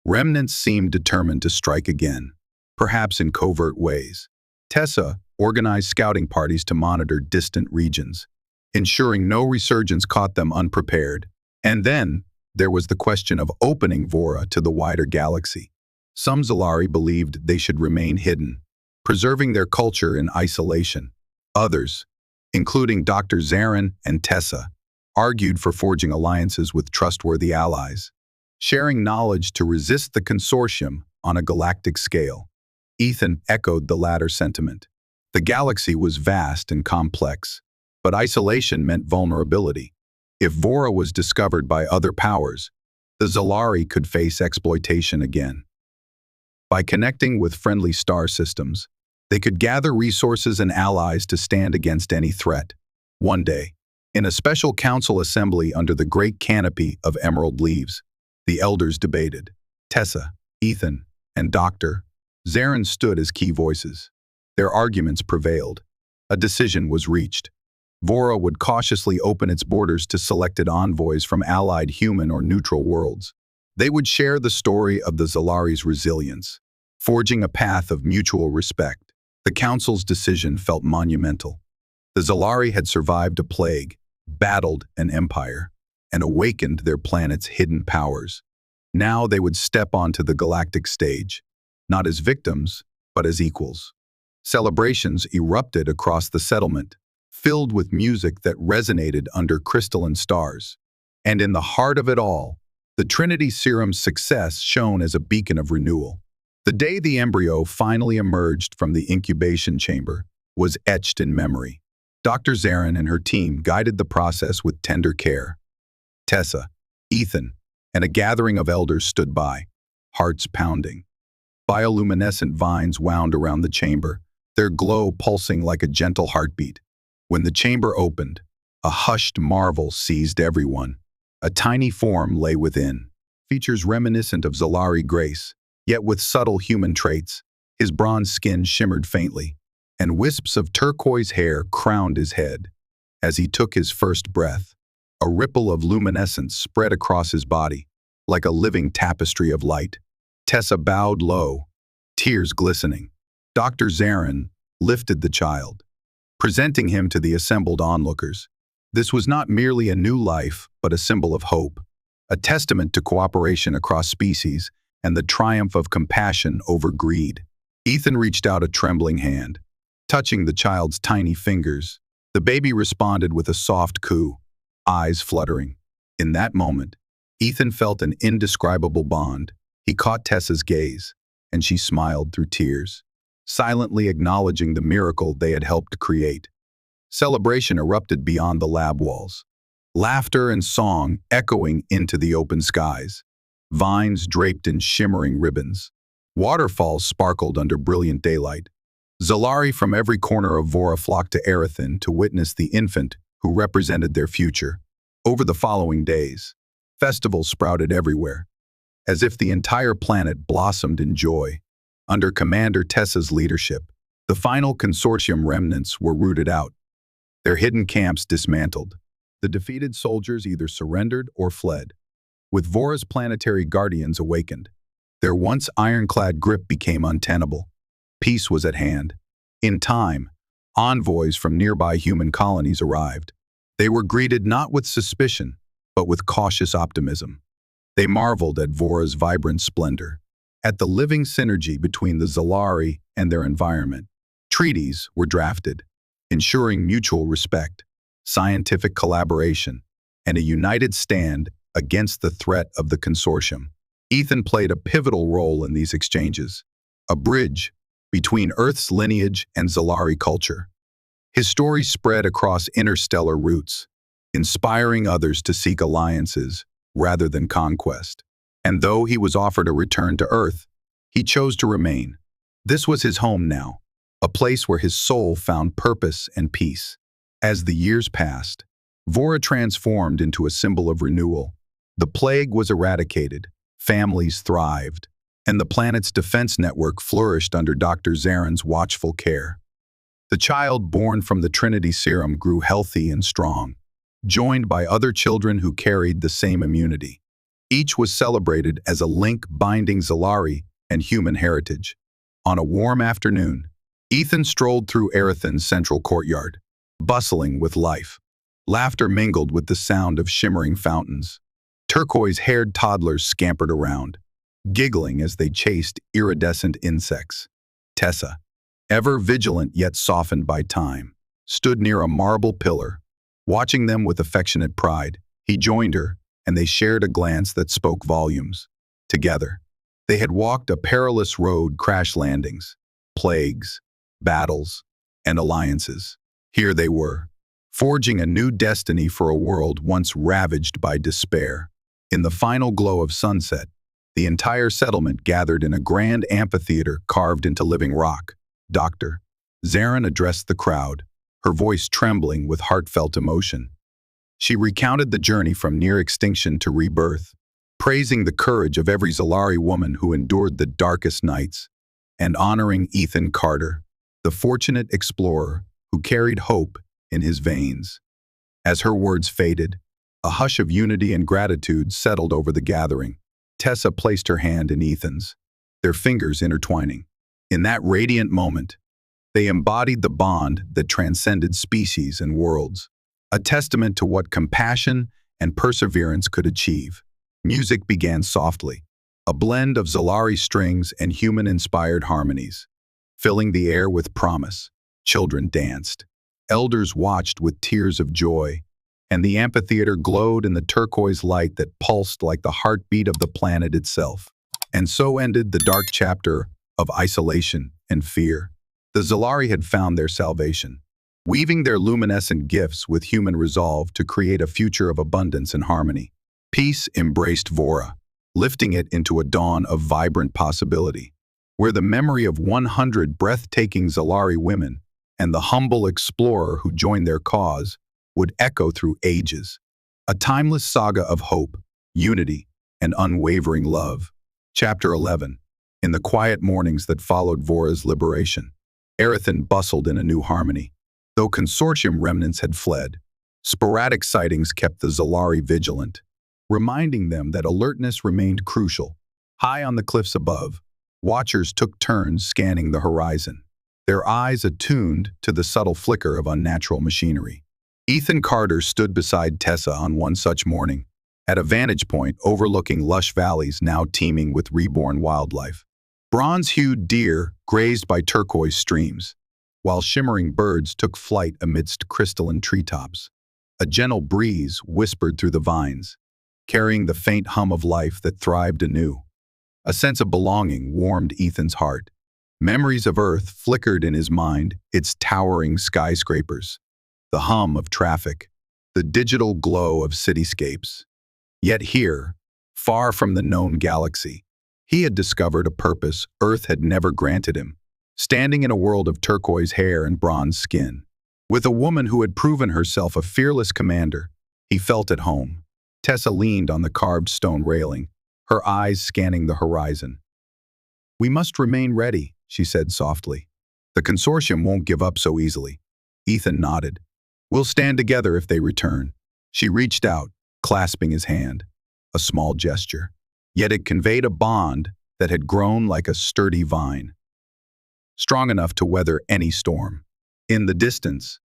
remnants seemed determined to strike again, perhaps in covert ways. Tessa organized scouting parties to monitor distant regions, ensuring no resurgence caught them unprepared. And then, there was the question of opening Vora to the wider galaxy. Some Zalari believed they should remain hidden, preserving their culture in isolation. Others, including Dr. Zarin and Tessa, argued for forging alliances with trustworthy allies, sharing knowledge to resist the Consortium on a galactic scale. Ethan echoed the latter sentiment. The galaxy was vast and complex, but isolation meant vulnerability. If Vora was discovered by other powers, the Zalari could face exploitation again. By connecting with friendly star systems, They could gather resources and allies to stand against any threat. One day, in a special council assembly under the great canopy of emerald leaves, the elders debated. Tessa, Ethan, and Dr. Zarin stood as key voices. Their arguments prevailed. A decision was reached. Vora would cautiously open its borders to selected envoys from allied human or neutral worlds. They would share the story of the Zalari's resilience, forging a path of mutual respect. The council's decision felt monumental. The Zalari had survived a plague, battled an empire, and awakened their planet's hidden powers. Now they would step onto the galactic stage, not as victims, but as equals. Celebrations erupted across the settlement, filled with music that resonated under crystalline stars. And in the heart of it all, the Trinity Serum's success shone as a beacon of renewal. The day the embryo finally emerged from the incubation chamber was etched in memory. Dr. Zarin and her team guided the process with tender care. Tessa, Ethan, and a gathering of elders stood by, hearts pounding. Bioluminescent vines wound around the chamber, their glow pulsing like a gentle heartbeat. When the chamber opened, a hushed marvel seized everyone. A tiny form lay within, features reminiscent of Zalari grace, yet with subtle human traits. His bronze skin shimmered faintly, and wisps of turquoise hair crowned his head. As he took his first breath, a ripple of luminescence spread across his body, like a living tapestry of light. Tessa bowed low, tears glistening. Dr. Zarin lifted the child, presenting him to the assembled onlookers. This was not merely a new life, but a symbol of hope, a testament to cooperation across species and the triumph of compassion over greed. Ethan reached out a trembling hand, touching the child's tiny fingers. The baby responded with a soft coo, eyes fluttering. In that moment, Ethan felt an indescribable bond. He caught Tessa's gaze, and she smiled through tears, silently acknowledging the miracle they had helped create. Celebration erupted beyond the lab walls, laughter and song echoing into the open skies, vines draped in shimmering ribbons. Waterfalls sparkled under brilliant daylight. Zalari from every corner of Vora flocked to Erethin to witness the infant who represented their future. Over the following days, festivals sprouted everywhere, as if the entire planet blossomed in joy. Under Commander Tessa's leadership, the final Consortium remnants were rooted out, their hidden camps dismantled. The defeated soldiers either surrendered or fled. With Vora's planetary guardians awakened, their once ironclad grip became untenable. Peace was at hand. In time, envoys from nearby human colonies arrived. They were greeted not with suspicion, but with cautious optimism. They marveled at Vora's vibrant splendor, at the living synergy between the Zalari and their environment. Treaties were drafted, ensuring mutual respect, scientific collaboration, and a united stand against the threat of the Consortium. Ethan played a pivotal role in these exchanges, a bridge between Earth's lineage and Zalari culture. His story spread across interstellar routes, inspiring others to seek alliances rather than conquest. And though he was offered a return to Earth, he chose to remain. This was his home now, a place where his soul found purpose and peace. As the years passed, Vora transformed into a symbol of renewal. The plague was eradicated, families thrived, and the planet's defense network flourished under Dr. Zarin's watchful care. The child born from the Trinity Serum grew healthy and strong, joined by other children who carried the same immunity. Each was celebrated as a link binding Zalari and human heritage. On a warm afternoon, Ethan strolled through Erethin's central courtyard, bustling with life. Laughter mingled with the sound of shimmering fountains. Turquoise-haired toddlers scampered around, giggling as they chased iridescent insects. Tessa, ever vigilant yet softened by time, stood near a marble pillar. Watching them with affectionate pride, he joined her, and they shared a glance that spoke volumes. Together, they had walked a perilous road, crash landings, plagues, battles, and alliances. Here they were, forging a new destiny for a world once ravaged by despair. In the final glow of sunset, the entire settlement gathered in a grand amphitheater carved into living rock. Doctor. Zarin addressed the crowd, her voice trembling with heartfelt emotion. She recounted the journey from near extinction to rebirth, praising the courage of every Zalari woman who endured the darkest nights, and honoring Ethan Carter, the fortunate explorer who carried hope in his veins. As her words faded, a hush of unity and gratitude settled over the gathering. Tessa placed her hand in Ethan's, their fingers intertwining. In that radiant moment, they embodied the bond that transcended species and worlds, a testament to what compassion and perseverance could achieve. Music began softly, a blend of Zalari strings and human-inspired harmonies, filling the air with promise. Children danced. Elders watched with tears of joy, and the amphitheater glowed in the turquoise light that pulsed like the heartbeat of the planet itself. And so ended the dark chapter of isolation and fear. The Zalari had found their salvation, weaving their luminescent gifts with human resolve to create a future of abundance and harmony. Peace embraced Vora, lifting it into a dawn of vibrant possibility, where the memory of 100 breathtaking Zalari women and the humble explorer who joined their cause would echo through ages. A timeless saga of hope, unity, and unwavering love. Chapter 11. In the quiet mornings that followed Vora's liberation, Erethan bustled in a new harmony. Though Consortium remnants had fled, sporadic sightings kept the Zalari vigilant, reminding them that alertness remained crucial. High on the cliffs above, watchers took turns scanning the horizon, their eyes attuned to the subtle flicker of unnatural machinery. Ethan Carter stood beside Tessa on one such morning, at a vantage point overlooking lush valleys now teeming with reborn wildlife. Bronze-hued deer grazed by turquoise streams, while shimmering birds took flight amidst crystalline treetops. A gentle breeze whispered through the vines, carrying the faint hum of life that thrived anew. A sense of belonging warmed Ethan's heart. Memories of Earth flickered in his mind, its towering skyscrapers, the hum of traffic, the digital glow of cityscapes. Yet here, far from the known galaxy, he had discovered a purpose Earth had never granted him, standing in a world of turquoise hair and bronze skin. With a woman who had proven herself a fearless commander, he felt at home. Tessa leaned on the carved stone railing, her eyes scanning the horizon. "We must remain ready," she said softly. "The Consortium won't give up so easily." Ethan nodded. "We'll stand together if they return." She reached out, clasping his hand, a small gesture. Yet it conveyed a bond that had grown like a sturdy vine, strong enough to weather any storm. In the distance,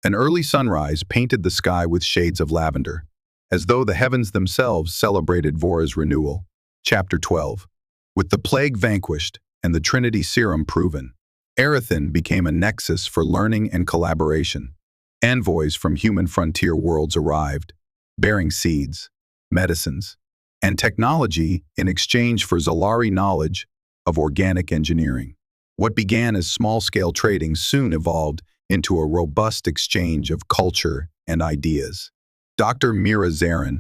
an early sunrise painted the sky with shades of lavender, as though the heavens themselves celebrated Vora's renewal. Chapter 12. With the plague vanquished and the Trinity serum proven, Erethan became a nexus for learning and collaboration. Envoys from human frontier worlds arrived, bearing seeds, medicines, and technology in exchange for Zalari knowledge of organic engineering. What began as small-scale trading soon evolved into a robust exchange of culture and ideas. Dr. Mira Zarin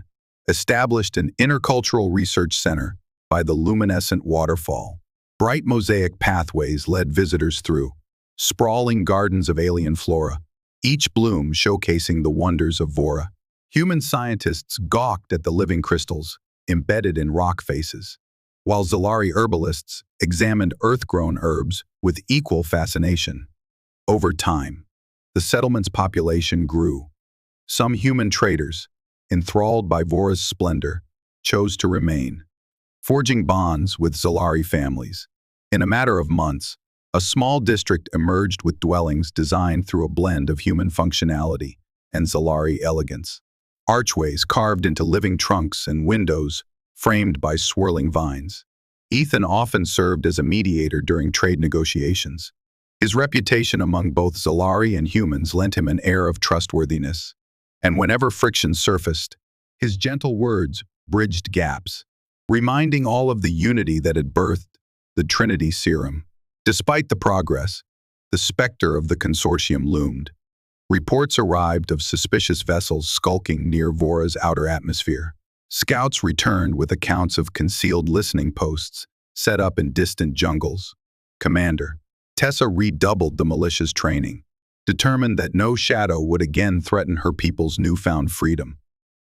established an intercultural research center by the luminescent waterfall. Bright mosaic pathways led visitors through sprawling gardens of alien flora, each bloom showcasing the wonders of Vora. Human scientists gawked at the living crystals embedded in rock faces, while Zalari herbalists examined earth-grown herbs with equal fascination. Over time, the settlement's population grew. Some human traders, enthralled by Vora's splendor, chose to remain, forging bonds with Zalari families. In a matter of months, a small district emerged with dwellings designed through a blend of human functionality and Zalari elegance. Archways carved into living trunks and windows framed by swirling vines. Ethan often served as a mediator during trade negotiations. His reputation among both Zalari and humans lent him an air of trustworthiness, and whenever friction surfaced, his gentle words bridged gaps, reminding all of the unity that had birthed the Trinity serum. Despite the progress, the specter of the Consortium loomed. Reports arrived of suspicious vessels skulking near Vora's outer atmosphere. Scouts returned with accounts of concealed listening posts set up in distant jungles. "Commander, Tessa redoubled the militia's training, determined that no shadow would again threaten her people's newfound freedom.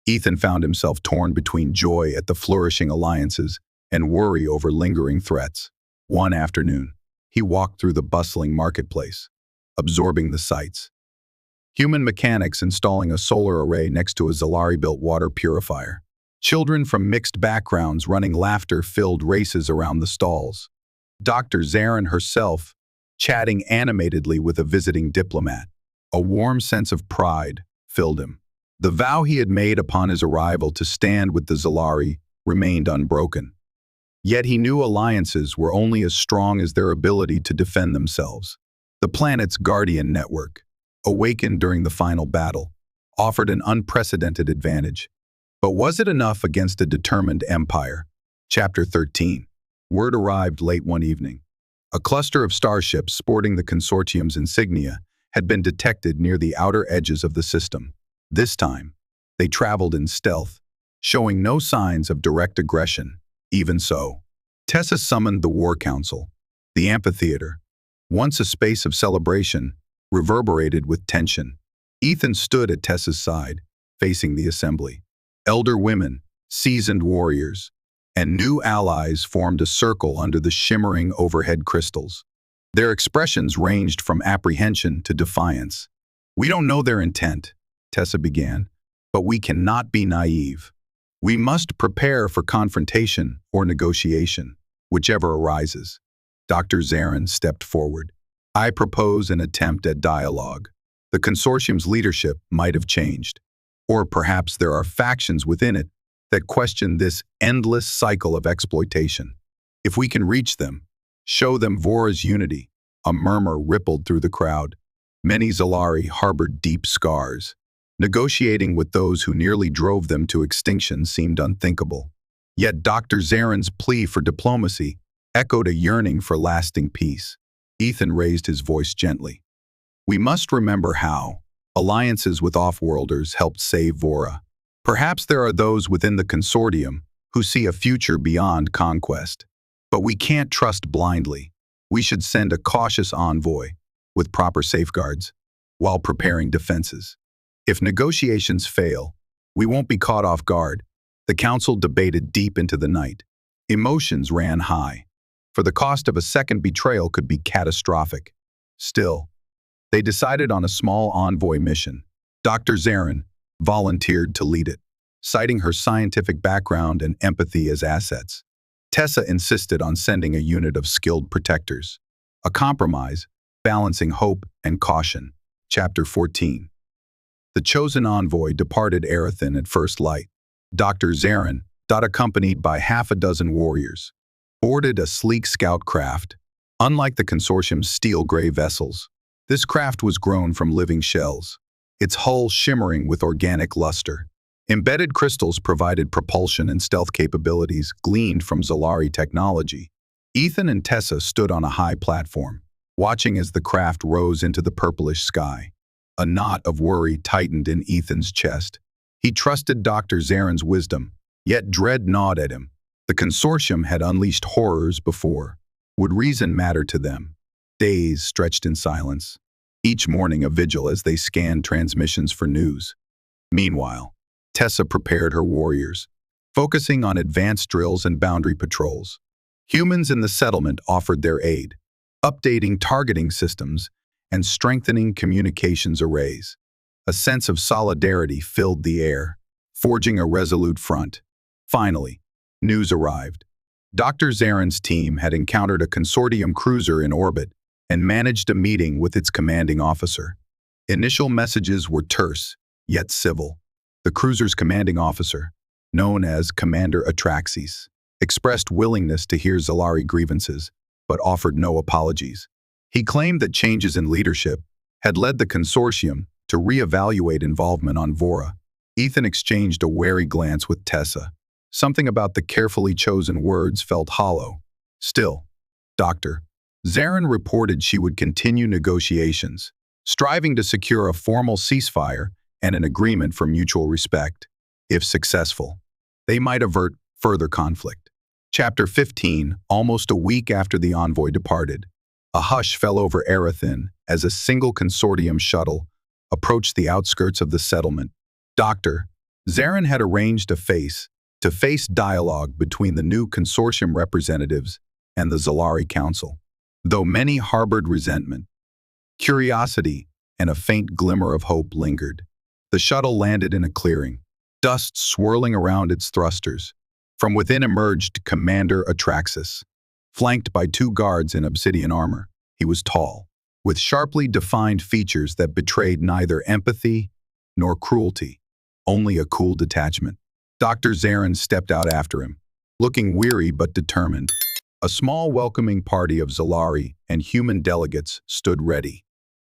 Ethan found himself torn between joy at the flourishing alliances and worry over lingering threats. One afternoon, he walked through the bustling marketplace, absorbing the sights. Human mechanics installing a solar array next to a Zalari-built water purifier. Children from mixed backgrounds running laughter-filled races around the stalls. Dr. Zarin herself chatting animatedly with a visiting diplomat. A warm sense of pride filled him. The vow he had made upon his arrival to stand with the Zalari remained unbroken. Yet he knew alliances were only as strong as their ability to defend themselves. The planet's guardian network, awakened during the final battle, offered an unprecedented advantage. But was it enough against a determined empire? Chapter 13. Word arrived late one evening. A cluster of starships sporting the Consortium's insignia had been detected near the outer edges of the system. This time, they traveled in stealth, showing no signs of direct aggression. Even so, Tessa summoned the War Council. The amphitheater, once a space of celebration, reverberated with tension. Ethan stood at Tessa's side, facing the assembly. Elder women, seasoned warriors, and new allies formed a circle under the shimmering overhead crystals. Their expressions ranged from apprehension to defiance. "We don't know their intent," Tessa began, "but we cannot be naive. We must prepare for confrontation or negotiation, whichever arises." Dr. Zarin stepped forward. "I propose an attempt at dialogue. The Consortium's leadership might have changed, or perhaps there are factions within it that question this endless cycle of exploitation. If we can reach them, show them Vora's unity." A murmur rippled through the crowd. Many Zalari harbored deep scars. Negotiating with those who nearly drove them to extinction seemed unthinkable. Yet Dr. Zarin's plea for diplomacy echoed a yearning for lasting peace. Ethan raised his voice gently. "We must remember how alliances with off-worlders helped save Vora. Perhaps there are those within the Consortium who see a future beyond conquest. But we can't trust blindly. We should send a cautious envoy with proper safeguards while preparing defenses. If negotiations fail, we won't be caught off guard." The council debated deep into the night. Emotions ran high, for the cost of a second betrayal could be catastrophic. Still, they decided on a small envoy mission. Dr. Zarin volunteered to lead it, citing her scientific background and empathy as assets. Tessa insisted on sending a unit of skilled protectors. A compromise, balancing hope and caution. Chapter 14. The chosen envoy departed Erethin at first light. Dr. Zarin, accompanied by half a dozen warriors, boarded a sleek scout craft. Unlike the Consortium's steel-gray vessels, this craft was grown from living shells, its hull shimmering with organic luster. Embedded crystals provided propulsion and stealth capabilities gleaned from Zalari technology. Ethan and Tessa stood on a high platform, watching as the craft rose into the purplish sky. A knot of worry tightened in Ethan's chest. He trusted Dr. Zarin's wisdom, yet dread gnawed at him. The Consortium had unleashed horrors before. Would reason matter to them? Days stretched in silence, each morning a vigil as they scanned transmissions for news. Meanwhile, Tessa prepared her warriors, focusing on advanced drills and boundary patrols. Humans in the settlement offered their aid, updating targeting systems and strengthening communications arrays. A sense of solidarity filled the air, forging a resolute front. Finally, news arrived. Dr. Zarin's team had encountered a Consortium cruiser in orbit and managed a meeting with its commanding officer. Initial messages were terse, yet civil. The cruiser's commanding officer, known as Commander Atraxis, expressed willingness to hear Zalari grievances, but offered no apologies. He claimed that changes in leadership had led the Consortium to reevaluate involvement on Vora. Ethan exchanged a wary glance with Tessa. Something about the carefully chosen words felt hollow. Still, Dr. Zarin reported she would continue negotiations, striving to secure a formal ceasefire and an agreement for mutual respect. If successful, they might avert further conflict. Chapter 15, almost a week after the envoy departed. A hush fell over Erethin as a single Consortium shuttle approached the outskirts of the settlement. Dr. Zarin had arranged a face-to-face dialogue between the new Consortium representatives and the Zalari Council. Though many harbored resentment, curiosity, and a faint glimmer of hope lingered, the shuttle landed in a clearing, dust swirling around its thrusters. From within emerged Commander Atraxis, flanked by two guards in obsidian armor. He was tall, with sharply defined features that betrayed neither empathy nor cruelty, only a cool detachment. Dr. Zarin stepped out after him, looking weary but determined. A small welcoming party of Zalari and human delegates stood ready.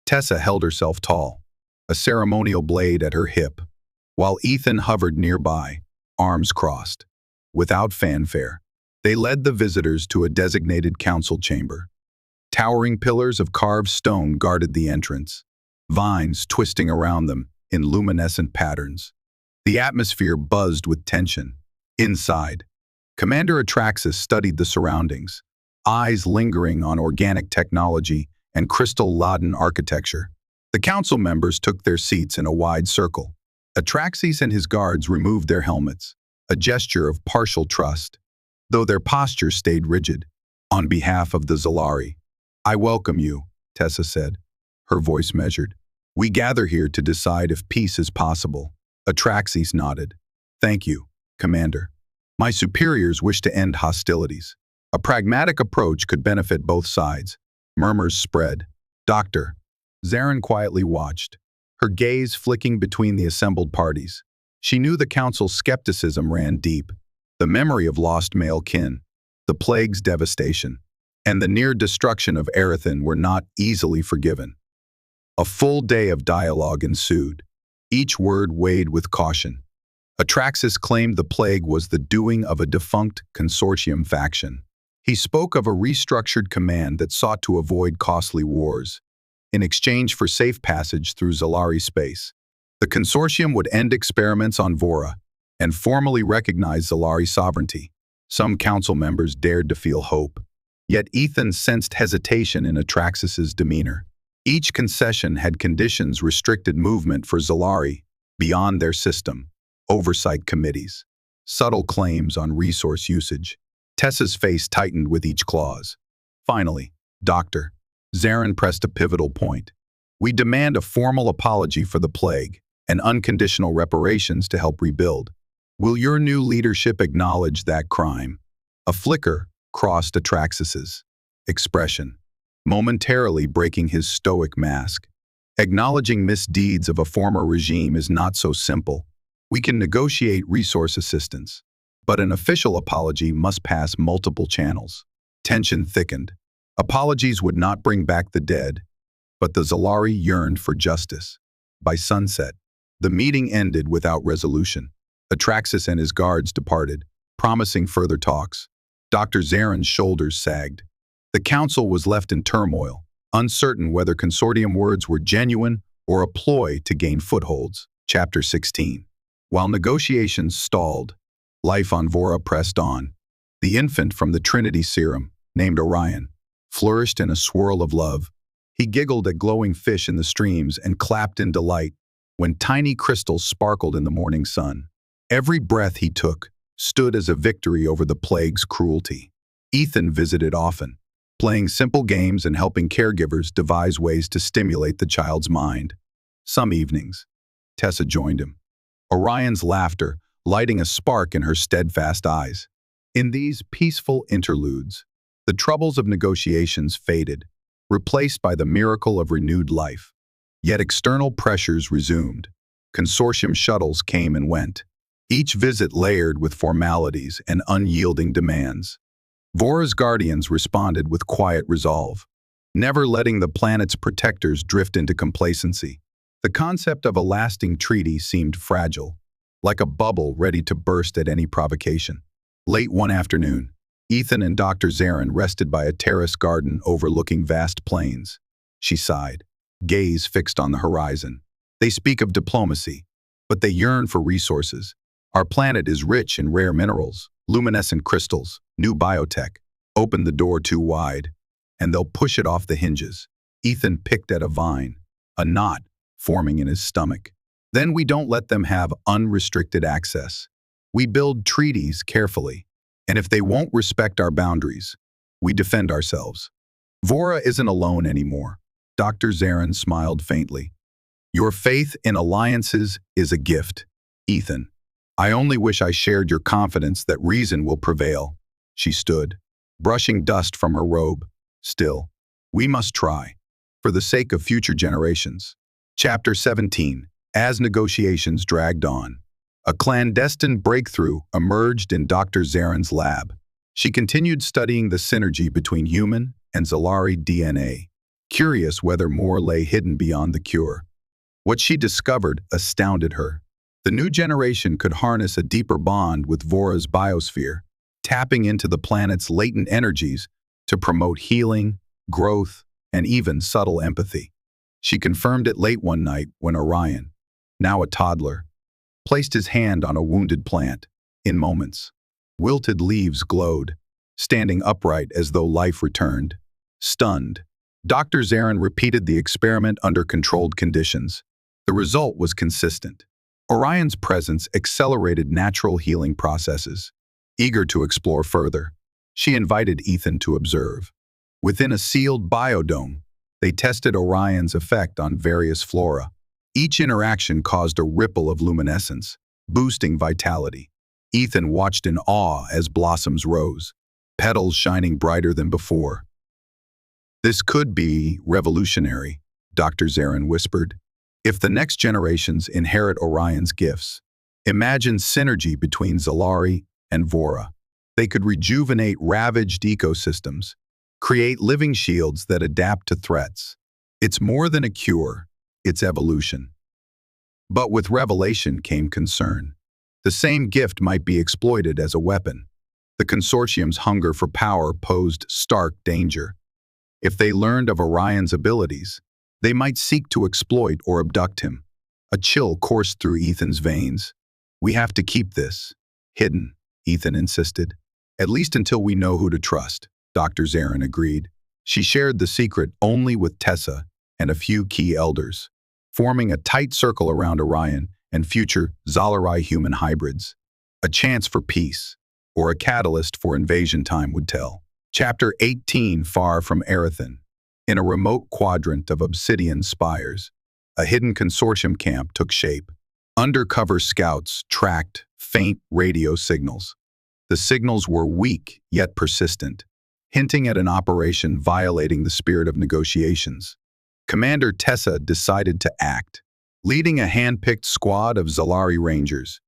Tessa held herself tall, a ceremonial blade at her hip, while Ethan hovered nearby, arms crossed. Without fanfare, they led the visitors to a designated council chamber. Towering pillars of carved stone guarded the entrance, vines twisting around them in luminescent patterns. The atmosphere buzzed with tension. Inside, Commander Atraxis studied the surroundings, eyes lingering on organic technology and crystal-laden architecture. The council members took their seats in a wide circle. Atraxis and his guards removed their helmets, a gesture of partial trust, though their posture stayed rigid. On behalf of the Zalari, "I welcome you," Tessa said, her voice measured. "We gather here to decide if peace is possible." Atraxis nodded. "Thank you, Commander. My superiors wish to end hostilities. A pragmatic approach could benefit both sides." Murmurs spread. Dr. Zarin quietly watched, her gaze flicking between the assembled parties. She knew the council's skepticism ran deep. The memory of lost male kin, the plague's devastation, and the near destruction of Erethin were not easily forgiven. A full day of dialogue ensued, each word weighed with caution. Atraxis claimed the plague was the doing of a defunct Consortium faction. He spoke of a restructured command that sought to avoid costly wars, in exchange for safe passage through Zalari space. The Consortium would end experiments on Vora and formally recognize Zalari sovereignty. Some council members dared to feel hope, yet Ethan sensed hesitation in Atraxis's demeanor. Each concession had conditions restricted movement for Zalari beyond their system, oversight committees, subtle claims on resource usage. Tessa's face tightened with each clause. Finally, Dr. Zarin pressed a pivotal point. "We demand a formal apology for the plague and unconditional reparations to help rebuild. Will your new leadership acknowledge that crime?" A flicker crossed Atraxis's expression, momentarily breaking his stoic mask. "Acknowledging misdeeds of a former regime is not so simple. We can negotiate resource assistance, but an official apology must pass multiple channels." Tension thickened. Apologies would not bring back the dead, but the Zalari yearned for justice. By sunset, the meeting ended without resolution. Atraxis and his guards departed, promising further talks. Dr. Zarin's shoulders sagged. The council was left in turmoil, uncertain whether Consortium words were genuine or a ploy to gain footholds. Chapter 16. While negotiations stalled, life on Vora pressed on. The infant from the Trinity serum, named Orion, flourished in a swirl of love. He giggled at glowing fish in the streams and clapped in delight when tiny crystals sparkled in the morning sun. Every breath he took stood as a victory over the plague's cruelty. Ethan visited often, playing simple games and helping caregivers devise ways to stimulate the child's mind. Some evenings, Tessa joined him, Orion's laughter lighting a spark in her steadfast eyes. In these peaceful interludes, the troubles of negotiations faded, replaced by the miracle of renewed life. Yet external pressures resumed. Consortium shuttles came and went, each visit layered with formalities and unyielding demands. Vora's guardians responded with quiet resolve, never letting the planet's protectors drift into complacency. The concept of a lasting treaty seemed fragile, like a bubble ready to burst at any provocation. Late one afternoon, Ethan and Dr. Zarin rested by a terrace garden overlooking vast plains. She sighed, gaze fixed on the horizon. "They speak of diplomacy, but they yearn for resources. Our planet is rich in rare minerals, luminescent crystals, new biotech. Open the door too wide. and they'll push it off the hinges. Ethan picked at a vine, a knot forming in his stomach. Then we don't let them have unrestricted access. We build treaties carefully, and if they won't respect our boundaries, we defend ourselves. Vora isn't alone anymore. Dr. Zarin smiled faintly. Your faith in alliances is a gift, Ethan. I only wish I shared your confidence that reason will prevail. She stood, brushing dust from her robe. Still, we must try, for the sake of future generations. Chapter 17. As negotiations dragged on, a clandestine breakthrough emerged in Dr. Zarin's lab. She continued studying the synergy between human and Zalari DNA, curious whether more lay hidden beyond the cure. What she discovered astounded her. The new generation could harness a deeper bond with Vora's biosphere, tapping into the planet's latent energies to promote healing, growth, and even subtle empathy. She confirmed it late one night when Orion, now a toddler, placed his hand on a wounded plant. In moments, wilted leaves glowed, standing upright as though life returned. Stunned, Dr. Zarin repeated the experiment under controlled conditions. The result was consistent. Orion's presence accelerated natural healing processes. Eager to explore further, she invited Ethan to observe. Within a sealed biodome, they tested Orion's effect on various flora. Each interaction caused a ripple of luminescence, boosting vitality. Ethan watched in awe as blossoms rose, petals shining brighter than before. This could be revolutionary, Dr. Zarin whispered. If the next generations inherit Orion's gifts, imagine synergy between Zalari and Vora. They could rejuvenate ravaged ecosystems, create living shields that adapt to threats. It's more than a cure, it's evolution. But with revelation came concern. The same gift might be exploited as a weapon. The Consortium's hunger for power posed stark danger. If they learned of Orion's abilities, they might seek to exploit or abduct him. A chill coursed through Ethan's veins. We have to keep this hidden, Ethan insisted. At least until we know who to trust, Dr. Zarin agreed. She shared the secret only with Tessa and a few key elders, forming a tight circle around Orion and future Zalari human hybrids. A chance for peace, or a catalyst for invasion, time would tell. Chapter 18. Far from Erethan. In a remote quadrant of obsidian spires, a hidden Consortium camp took shape. Undercover scouts tracked faint radio signals. The signals were weak yet persistent, hinting at an operation violating the spirit of negotiations. Commander Tessa decided to act. Leading a hand-picked squad of Zalari Rangers,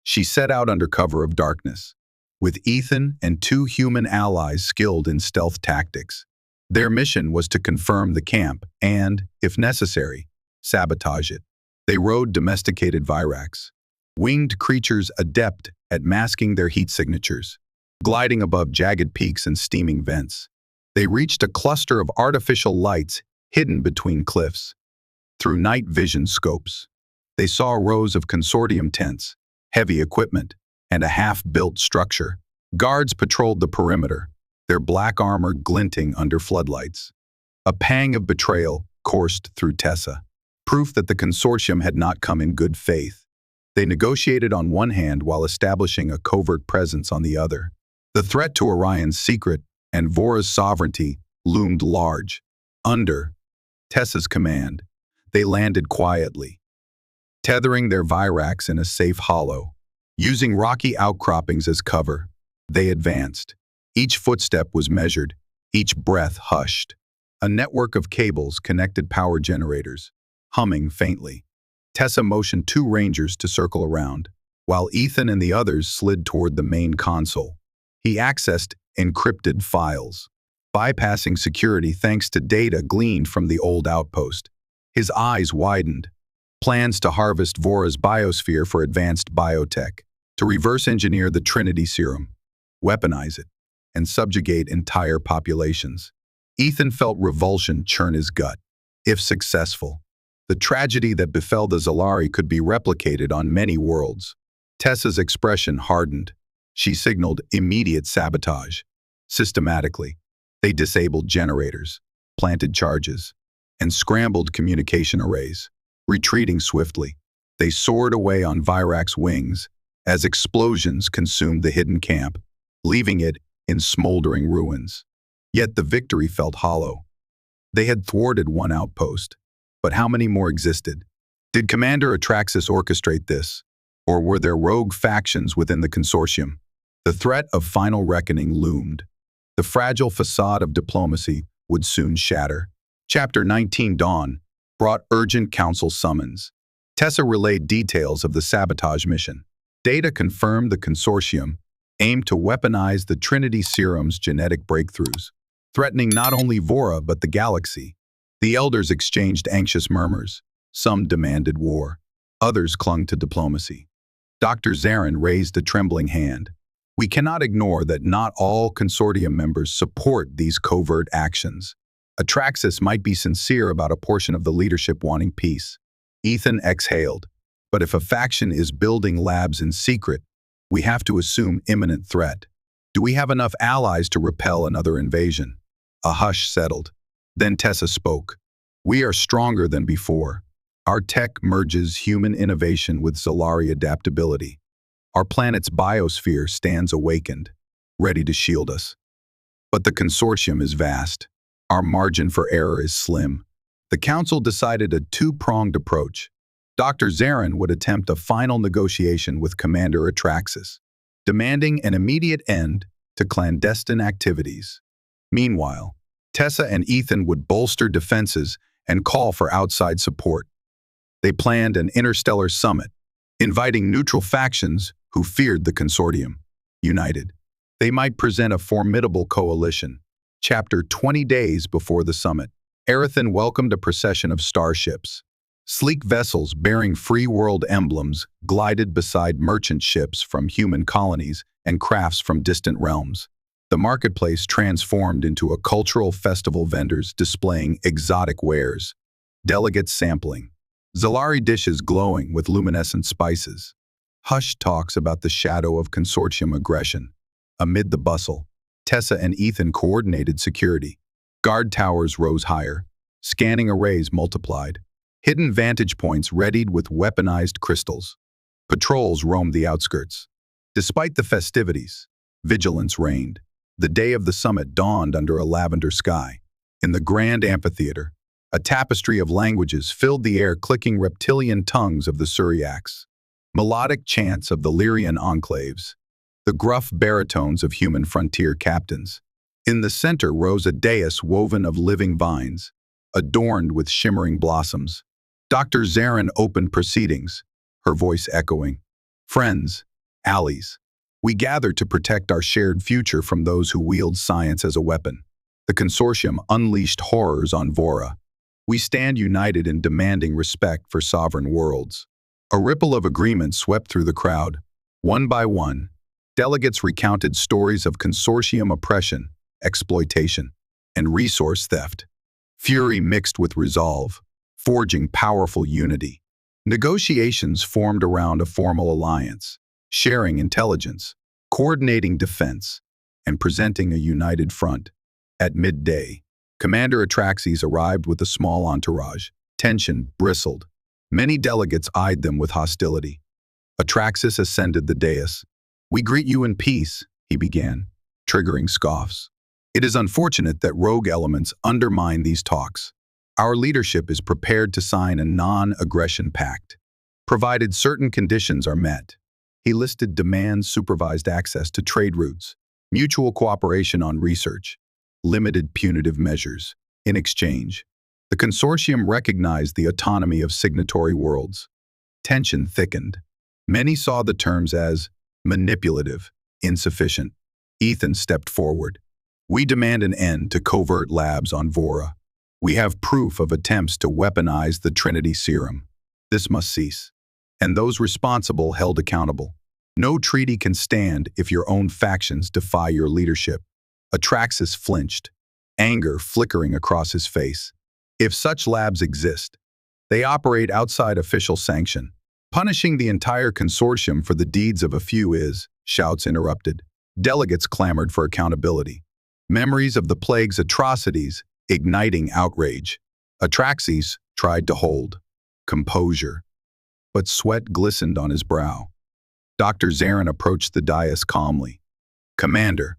she set out under cover of darkness, with Ethan and 2 human allies skilled in stealth tactics. Their mission was to confirm the camp and, if necessary, sabotage it. They rode domesticated Virax, winged creatures adept at masking their heat signatures. Gliding above jagged peaks and steaming vents, they reached a cluster of artificial lights hidden between cliffs. Through night vision scopes, they saw rows of Consortium tents, heavy equipment, and a half-built structure. Guards patrolled the perimeter, their black armor glinting under floodlights. A pang of betrayal coursed through Tessa, proof that the Consortium had not come in good faith. They negotiated on one hand while establishing a covert presence on the other. The threat to Orion's secret and Vora's sovereignty loomed large. Under Tessa's command, they landed quietly, tethering their Virax in a safe hollow. Using rocky outcroppings as cover, they advanced. Each footstep was measured, each breath hushed. A network of cables connected power generators, humming faintly. Tessa motioned 2 Rangers to circle around, while Ethan and the others slid toward the main console. He accessed encrypted files, bypassing security thanks to data gleaned from the old outpost. His eyes widened. Plans to harvest Vora's biosphere for advanced biotech, to reverse engineer the Trinity serum, weaponize it, and subjugate entire populations. Ethan felt revulsion churn his gut. If successful, the tragedy that befell the Zalari could be replicated on many worlds. Tessa's expression hardened. She signaled immediate sabotage. Systematically, They disabled generators, planted charges, and scrambled communication arrays. Retreating swiftly, they soared away on Virak's wings as explosions consumed the hidden camp, leaving it in smoldering ruins. Yet the victory felt hollow. They had thwarted one outpost, but how many more existed? Did Commander Atraxis orchestrate this, or were there rogue factions within the Consortium? The threat of final reckoning loomed. The fragile facade of diplomacy would soon shatter. Chapter 19 Dawn brought urgent council summons. Tessa relayed details of the sabotage mission. Data confirmed the Consortium aimed to weaponize the Trinity Serum's genetic breakthroughs, threatening not only Vora but the galaxy. The elders exchanged anxious murmurs. Some demanded war. Others clung to diplomacy. Dr. Zarin raised a trembling hand. We cannot ignore that not all Consortium members support these covert actions. Atraxis might be sincere about a portion of the leadership wanting peace. Ethan exhaled. But if a faction is building labs in secret, we have to assume imminent threat. Do we have enough allies to repel another invasion? A hush settled. Then Tessa spoke. We are stronger than before. Our tech merges human innovation with Zalari adaptability. Our planet's biosphere stands awakened, ready to shield us. But the Consortium is vast. Our margin for error is slim. The Council decided a two-pronged approach. Dr. Zarin would attempt a final negotiation with Commander Atraxis, demanding an immediate end to clandestine activities. Meanwhile, Tessa and Ethan would bolster defenses and call for outside support. They planned an interstellar summit, inviting neutral factions who feared the Consortium. United, they might present a formidable coalition. Chapter 20 days before the summit, Arathan welcomed a procession of starships. Sleek vessels bearing free world emblems glided beside merchant ships from human colonies and crafts from distant realms. The marketplace transformed into a cultural festival, vendors displaying exotic wares, delegates sampling, Zalari dishes glowing with luminescent spices. Hushed talks about the shadow of Consortium aggression. Amid the bustle, Tessa and Ethan coordinated security. Guard towers rose higher, scanning arrays multiplied. Hidden vantage points readied with weaponized crystals. Patrols roamed the outskirts. Despite the festivities, vigilance reigned. The day of the summit dawned under a lavender sky. In the grand amphitheater, a tapestry of languages filled the air, clicking reptilian tongues of the Syriacs, melodic chants of the Lyrian enclaves, the gruff baritones of human frontier captains. In the center rose a dais woven of living vines, adorned with shimmering blossoms. Dr. Zarin opened proceedings, her voice echoing. Friends, allies, we gather to protect our shared future from those who wield science as a weapon. The Consortium unleashed horrors on Vora. We stand united in demanding respect for sovereign worlds. A ripple of agreement swept through the crowd. One by one, delegates recounted stories of Consortium oppression, exploitation, and resource theft. Fury mixed with resolve, forging powerful unity. Negotiations formed around a formal alliance, sharing intelligence, coordinating defense, and presenting a united front. At midday, Commander Atraxis arrived with a small entourage. Tension bristled. Many delegates eyed them with hostility. Atraxis ascended the dais. We greet you in peace, he began, triggering scoffs. It is unfortunate that rogue elements undermine these talks. Our leadership is prepared to sign a non-aggression pact, provided certain conditions are met. He listed demands: supervised access to trade routes, mutual cooperation on research, limited punitive measures. In exchange, the Consortium recognized the autonomy of signatory worlds. Tension thickened. Many saw the terms as manipulative, insufficient. Ethan stepped forward. We demand an end to covert labs on Vora. We have proof of attempts to weaponize the Trinity Serum. This must cease, and those responsible held accountable. No treaty can stand if your own factions defy your leadership. Atraxis flinched, anger flickering across his face. If such labs exist, they operate outside official sanction. Punishing the entire Consortium for the deeds of a few is, shouts interrupted. Delegates clamored for accountability. Memories of the plague's atrocities igniting outrage. Atraxes tried to hold composure, but sweat glistened on his brow. Dr. Zarin approached the dais calmly. "Commander,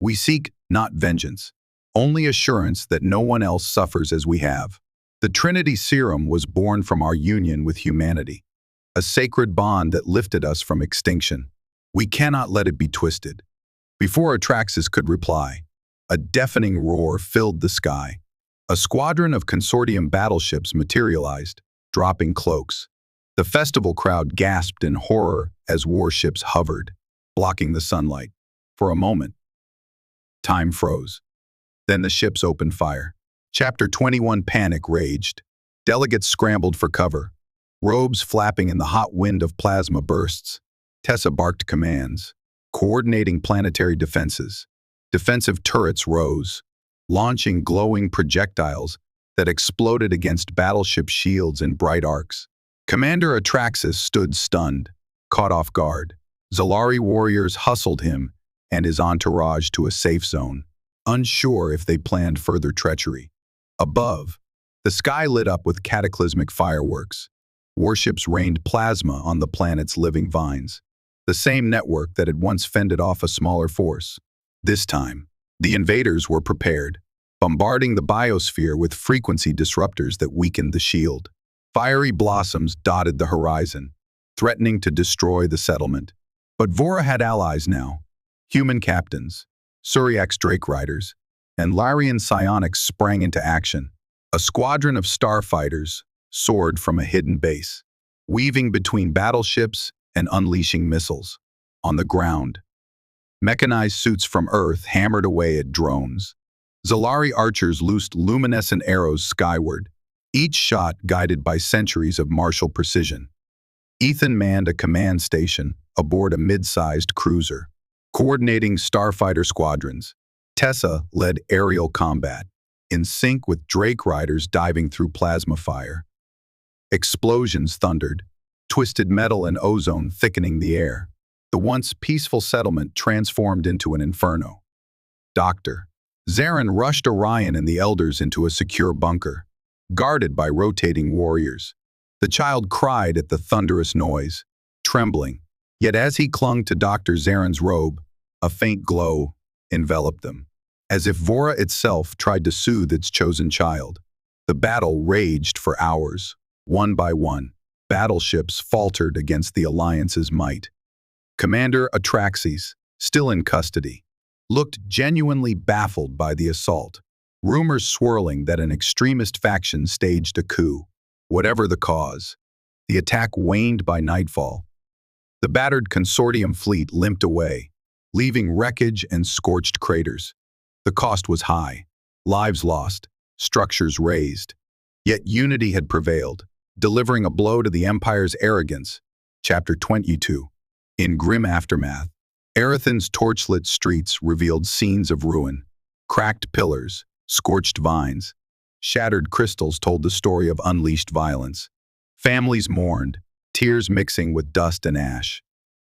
we seek not vengeance, only assurance that no one else suffers as we have. The Trinity Serum was born from our union with humanity, a sacred bond that lifted us from extinction. We cannot let it be twisted." Before Atraxas could reply, a deafening roar filled the sky. A squadron of Consortium battleships materialized, dropping cloaks. The festival crowd gasped in horror as warships hovered, blocking the sunlight. For a moment, time froze. Then the ships opened fire. Chapter 21 Panic raged. Delegates scrambled for cover, robes flapping in the hot wind of plasma bursts. Tessa barked commands, coordinating planetary defenses. Defensive turrets rose, launching glowing projectiles that exploded against battleship shields in bright arcs. Commander Atraxas stood stunned, caught off guard. Zalari warriors hustled him and his entourage to a safe zone, unsure if they planned further treachery. Above, the sky lit up with cataclysmic fireworks. Warships rained plasma on the planet's living vines, the same network that had once fended off a smaller force. This time, the invaders were prepared, bombarding the biosphere with frequency disruptors that weakened the shield. Fiery blossoms dotted the horizon, threatening to destroy the settlement. But Vora had allies now. Human captains, Suriax Drake Riders, and Larian psionics sprang into action. A squadron of starfighters soared from a hidden base, weaving between battleships and unleashing missiles. On the ground, mechanized suits from Earth hammered away at drones. Zalari archers loosed luminescent arrows skyward, each shot guided by centuries of martial precision. Ethan manned a command station aboard a mid-sized cruiser, coordinating starfighter squadrons. Tessa led aerial combat, in sync with Drake Riders diving through plasma fire. Explosions thundered, twisted metal and ozone thickening the air. The once peaceful settlement transformed into an inferno. Dr. Zarin rushed Orion and the elders into a secure bunker, guarded by rotating warriors. The child cried at the thunderous noise, trembling. Yet as he clung to Dr. Zarin's robe, a faint glow enveloped them, as if Vora itself tried to soothe its chosen child. The battle raged for hours. One by one, battleships faltered against the Alliance's might. Commander Atraxes, still in custody, looked genuinely baffled by the assault, rumors swirling that an extremist faction staged a coup. Whatever the cause, the attack waned by nightfall. The battered Consortium fleet limped away, leaving wreckage and scorched craters. The cost was high, lives lost, structures razed. Yet unity had prevailed, delivering a blow to the Empire's arrogance. Chapter 22. In grim aftermath, Arathan's torchlit streets revealed scenes of ruin. Cracked pillars, scorched vines, shattered crystals told the story of unleashed violence. Families mourned, tears mixing with dust and ash.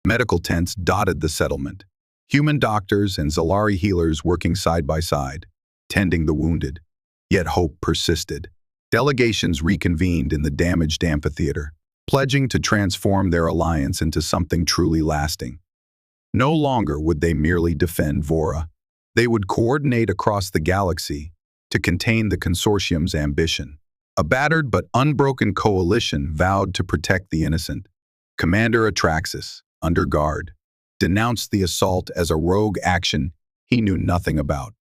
Medical tents dotted the settlement, human doctors and Zalari healers working side by side, tending the wounded. Yet hope persisted. Delegations reconvened in the damaged amphitheater, pledging to transform their alliance into something truly lasting. No longer would they merely defend Vora. They would coordinate across the galaxy to contain the Consortium's ambition. A battered but unbroken coalition vowed to protect the innocent. Commander Atraxas, under guard, denounced the assault as a rogue action he knew nothing about.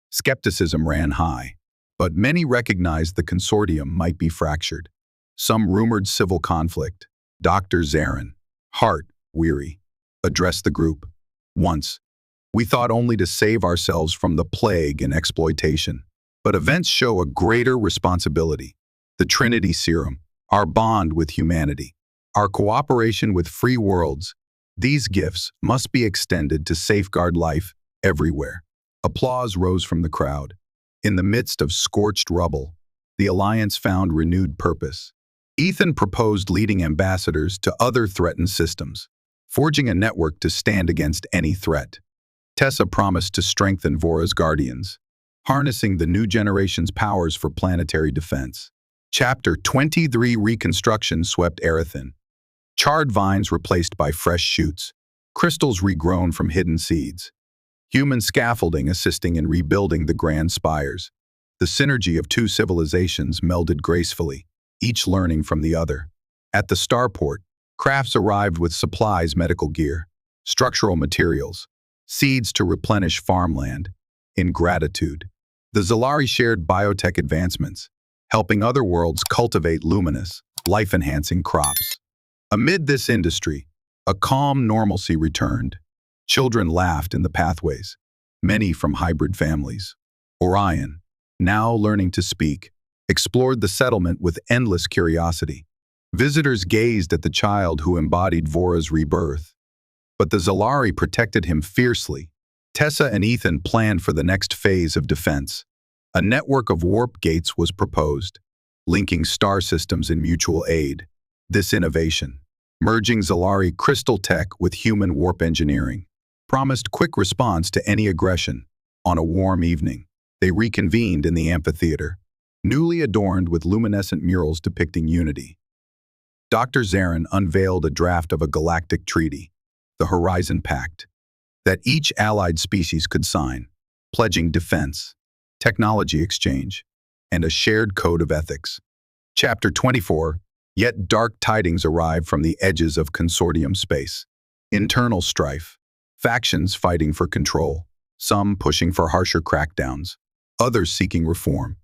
Skepticism ran high, but many recognized the Consortium might be fractured. Some rumored civil conflict. Dr. Zarin, heart-weary, addressed the group. Once, we thought only to save ourselves from the plague and exploitation. But events show a greater responsibility. The Trinity Serum, our bond with humanity, our cooperation with free worlds, these gifts must be extended to safeguard life everywhere. Applause rose from the crowd. In the midst of scorched rubble, the Alliance found renewed purpose. Ethan proposed leading ambassadors to other threatened systems, forging a network to stand against any threat. Tessa promised to strengthen Vora's guardians, harnessing the new generation's powers for planetary defense. Chapter 23 Reconstruction swept Erethin. Charred vines replaced by fresh shoots, crystals regrown from hidden seeds, human scaffolding assisting in rebuilding the grand spires. The synergy of two civilizations melded gracefully, each learning from the other. At the starport, crafts arrived with supplies, medical gear, structural materials, seeds to replenish farmland. In gratitude, the Zalari shared biotech advancements, helping other worlds cultivate luminous, life-enhancing crops. Amid this industry, a calm normalcy returned. Children laughed in the pathways, many from hybrid families. Orion, now learning to speak, explored the settlement with endless curiosity. Visitors gazed at the child who embodied Vora's rebirth. But the Zalari protected him fiercely. Tessa and Ethan planned for the next phase of defense. A network of warp gates was proposed, linking star systems in mutual aid. This innovation, merging Zalari crystal tech with human warp engineering, promised quick response to any aggression. On a warm evening, they reconvened in the amphitheater, newly adorned with luminescent murals depicting unity. Dr. Zarin unveiled a draft of a galactic treaty, the Horizon Pact, that each allied species could sign, pledging defense, technology exchange, and a shared code of ethics. Chapter 24, Yet dark tidings arrived from the edges of Consortium space. Internal strife, factions fighting for control, some pushing for harsher crackdowns, others seeking reform.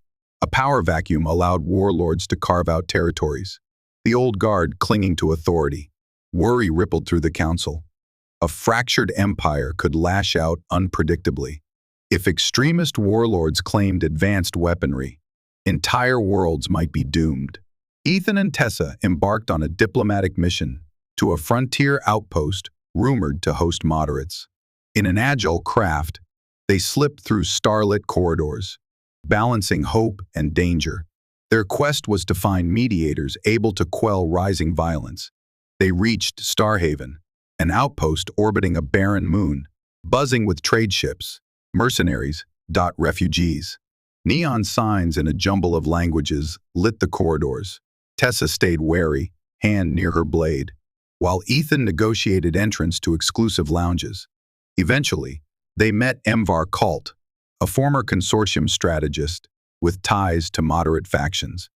A power vacuum allowed warlords to carve out territories, the old guard clinging to authority. Worry rippled through the council. A fractured empire could lash out unpredictably. If extremist warlords claimed advanced weaponry, entire worlds might be doomed. Ethan and Tessa embarked on a diplomatic mission to a frontier outpost rumored to host moderates. In an agile craft, they slipped through starlit corridors, balancing hope and danger. Their quest was to find mediators able to quell rising violence. They reached Starhaven, an outpost orbiting a barren moon, buzzing with trade ships, mercenaries, refugees. Neon signs in a jumble of languages lit the corridors. Tessa stayed wary, hand near her blade, while Ethan negotiated entrance to exclusive lounges. Eventually, they met Emvar Kalt, a former Consortium strategist with ties to moderate factions.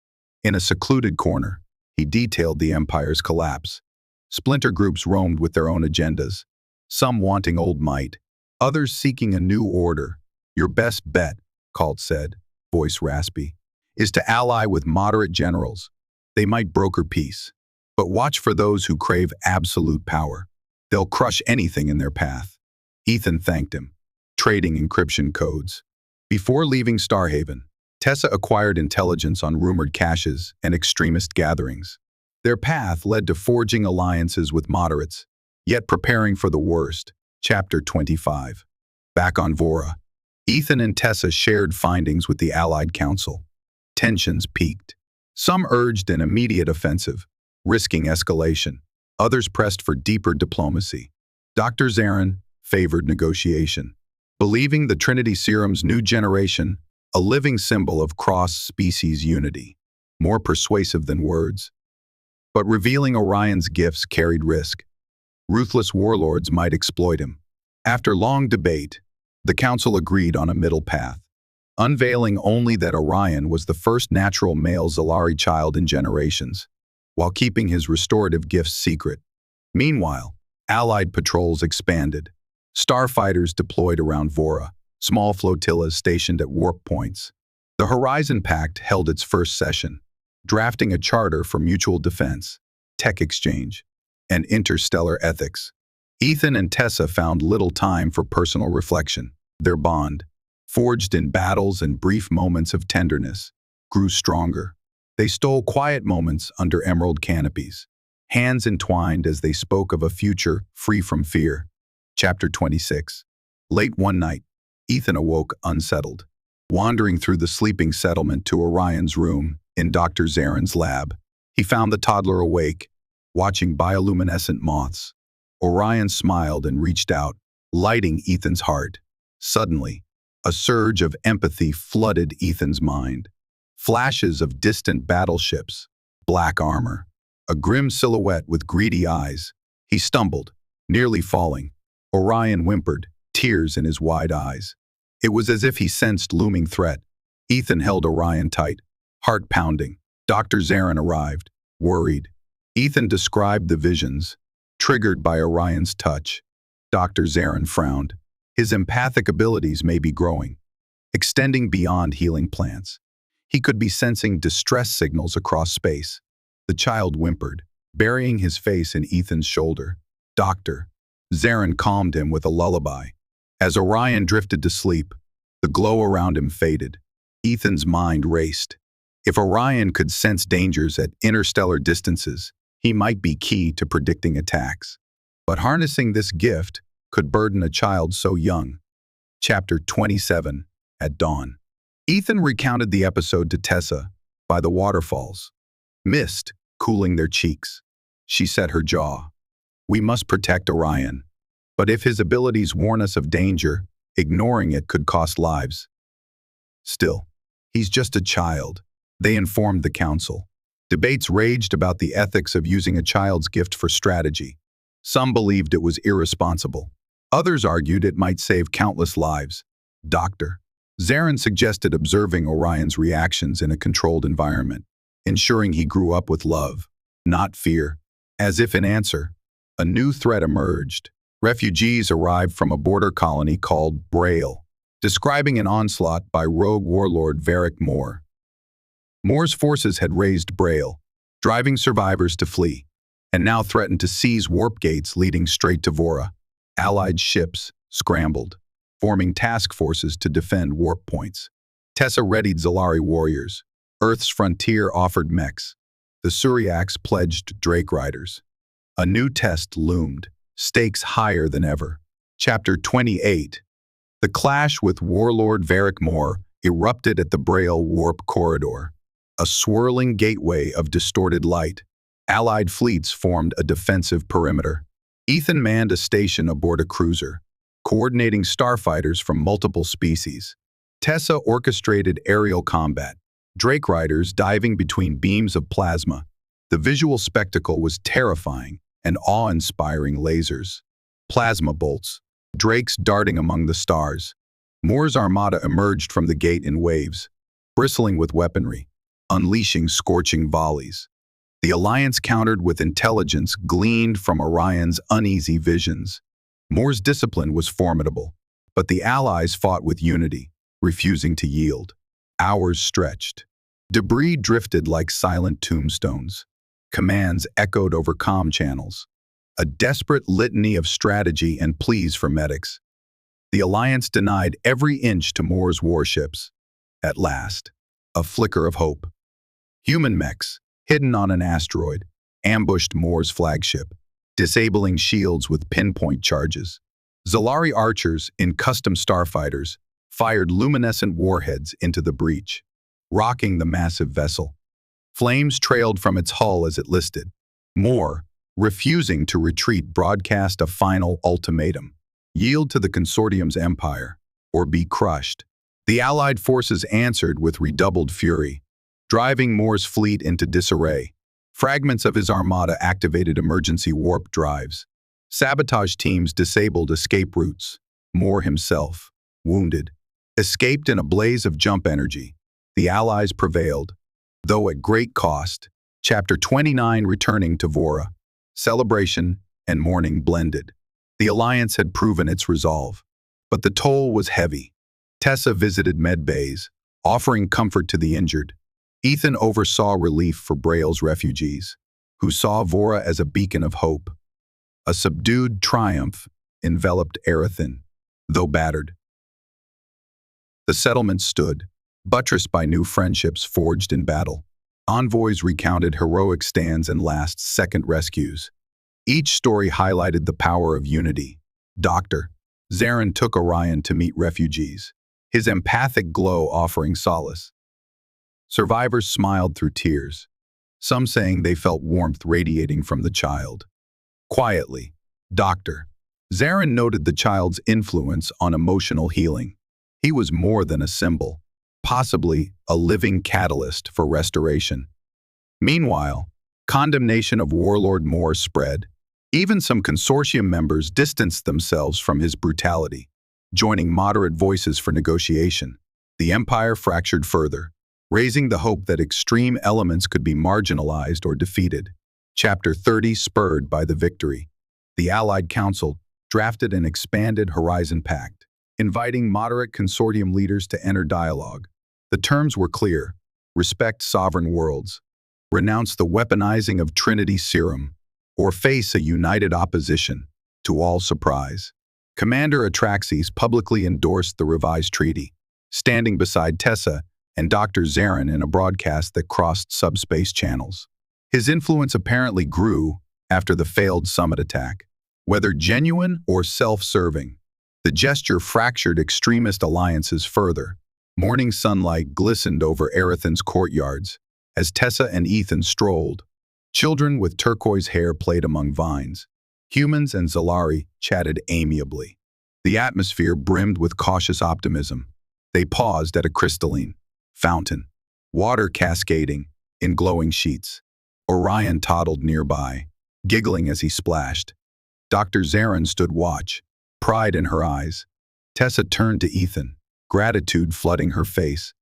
In a secluded corner, he detailed the Empire's collapse. Splinter groups roamed with their own agendas, some wanting old might, others seeking a new order. Your best bet, Kalt said, voice raspy, is to ally with moderate generals. They might broker peace, but watch for those who crave absolute power. They'll crush anything in their path. Ethan thanked him, trading encryption codes. Before leaving Starhaven, Tessa acquired intelligence on rumored caches and extremist gatherings. Their path led to forging alliances with moderates, yet preparing for the worst. Chapter 25. Back on Vora, Ethan and Tessa shared findings with the Allied Council. Tensions peaked. Some urged an immediate offensive, risking escalation. Others pressed for deeper diplomacy. Dr. Zarin favored negotiation, believing the Trinity Serum's new generation a living symbol of cross-species unity, more persuasive than words. But revealing Orion's gifts carried risk. Ruthless warlords might exploit him. After long debate, the council agreed on a middle path, unveiling only that Orion was the first natural male Zalari child in generations, while keeping his restorative gifts secret. Meanwhile, Allied patrols expanded. Starfighters deployed around Vora, small flotillas stationed at warp points. The Horizon Pact held its first session, drafting a charter for mutual defense, tech exchange, and interstellar ethics. Ethan and Tessa found little time for personal reflection. Their bond, forged in battles and brief moments of tenderness, grew stronger. They stole quiet moments under emerald canopies, hands entwined as they spoke of a future free from fear. Chapter 26. Late one night, Ethan awoke unsettled, wandering through the sleeping settlement to Orion's room in Dr. Zarin's lab. He found the toddler awake, watching bioluminescent moths. Orion smiled and reached out, lighting Ethan's heart. Suddenly, a surge of empathy flooded Ethan's mind. Flashes of distant battleships, black armor, a grim silhouette with greedy eyes. He stumbled, nearly falling. Orion whimpered, tears in his wide eyes. It was as if he sensed looming threat. Ethan held Orion tight, heart pounding. Dr. Zarin arrived, worried. Ethan described the visions, triggered by Orion's touch. Dr. Zarin frowned. His empathic abilities may be growing, extending beyond healing plants. He could be sensing distress signals across space. The child whimpered, burying his face in Ethan's shoulder. Doctor. Zarin calmed him with a lullaby. As Orion drifted to sleep, the glow around him faded. Ethan's mind raced. If Orion could sense dangers at interstellar distances, he might be key to predicting attacks. But harnessing this gift could burden a child so young. Chapter 27, At Dawn. Ethan recounted the episode to Tessa by the waterfalls. Mist cooling their cheeks. She set her jaw. We must protect Orion. But if his abilities warn us of danger, ignoring it could cost lives. Still, he's just a child, they informed the council. Debates raged about the ethics of using a child's gift for strategy. Some believed it was irresponsible. Others argued it might save countless lives. Dr. Zarin suggested observing Orion's reactions in a controlled environment, ensuring he grew up with love, not fear. As if in answer, a new threat emerged. Refugees arrived from a border colony called Braille, describing an onslaught by rogue warlord Varric Moore. Moore's forces had raised Braille, driving survivors to flee, and now threatened to seize warp gates leading straight to Vora. Allied ships scrambled, forming task forces to defend warp points. Tessa readied Zalari warriors. Earth's frontier offered mechs. The Suriacs pledged Drake riders. A new test loomed, stakes higher than ever. Chapter 28. The clash with warlord Varric Moore erupted at the Braille warp corridor, a swirling gateway of distorted light. Allied fleets formed a defensive perimeter. Ethan manned a station aboard a cruiser, coordinating starfighters from multiple species. Tessa orchestrated aerial combat, Drake riders diving between beams of plasma. The visual spectacle was terrifying and awe-inspiring. Lasers, plasma bolts, Drakes darting among the stars. Moore's armada emerged from the gate in waves, bristling with weaponry, unleashing scorching volleys. The Alliance countered with intelligence gleaned from Orion's uneasy visions. Moore's discipline was formidable, but the Allies fought with unity, refusing to yield. Hours stretched. Debris drifted like silent tombstones. Commands echoed over comm channels. A desperate litany of strategy and pleas for medics. The Alliance denied every inch to Moore's warships. At last, a flicker of hope. Human mechs, hidden on an asteroid, ambushed Moore's flagship, disabling shields with pinpoint charges. Zalari archers in custom starfighters fired luminescent warheads into the breach, rocking the massive vessel. Flames trailed from its hull as it listed. Moore, refusing to retreat, broadcast a final ultimatum: yield to the Consortium's empire, or be crushed. The Allied forces answered with redoubled fury, driving Moore's fleet into disarray. Fragments of his armada activated emergency warp drives. Sabotage teams disabled escape routes. Moore himself, wounded, escaped in a blaze of jump energy. The Allies prevailed, though at great cost. Chapter 29, Returning to Vora. Celebration and mourning blended. The Alliance had proven its resolve, but the toll was heavy. Tessa visited med bays, offering comfort to the injured. Ethan oversaw relief for Braille's refugees, who saw Vora as a beacon of hope. A subdued triumph enveloped Erethin, though battered. The settlement stood, buttressed by new friendships forged in battle. Envoys recounted heroic stands and last-second rescues. Each story highlighted the power of unity. Dr. Zarin took Orion to meet refugees, his empathic glow offering solace. Survivors smiled through tears, some saying they felt warmth radiating from the child. Quietly, Dr. Zarin noted the child's influence on emotional healing. He was more than a symbol, possibly a living catalyst for restoration. Meanwhile, condemnation of Warlord Moore spread. Even some Consortium members distanced themselves from his brutality, joining moderate voices for negotiation. The Empire fractured further, raising the hope that extreme elements could be marginalized or defeated. Chapter 30, spurred by the victory. The Allied Council drafted an expanded Horizon Pact, inviting moderate Consortium leaders to enter dialogue. The terms were clear: respect sovereign worlds, renounce the weaponizing of Trinity Serum, or face a united opposition. To all surprise, Commander Atraxes publicly endorsed the revised treaty, standing beside Tessa and Dr. Zarin in a broadcast that crossed subspace channels. His influence apparently grew after the failed summit attack. Whether genuine or self-serving, the gesture fractured extremist alliances further. Morning sunlight glistened over Erethan's courtyards as Tessa and Ethan strolled. Children with turquoise hair played among vines. Humans and Zalari chatted amiably. The atmosphere brimmed with cautious optimism. They paused at a crystalline fountain, water cascading in glowing sheets. Orion toddled nearby, giggling as he splashed. Dr. Zarin stood watch, pride in her eyes. Tessa turned to Ethan, gratitude flooding her face.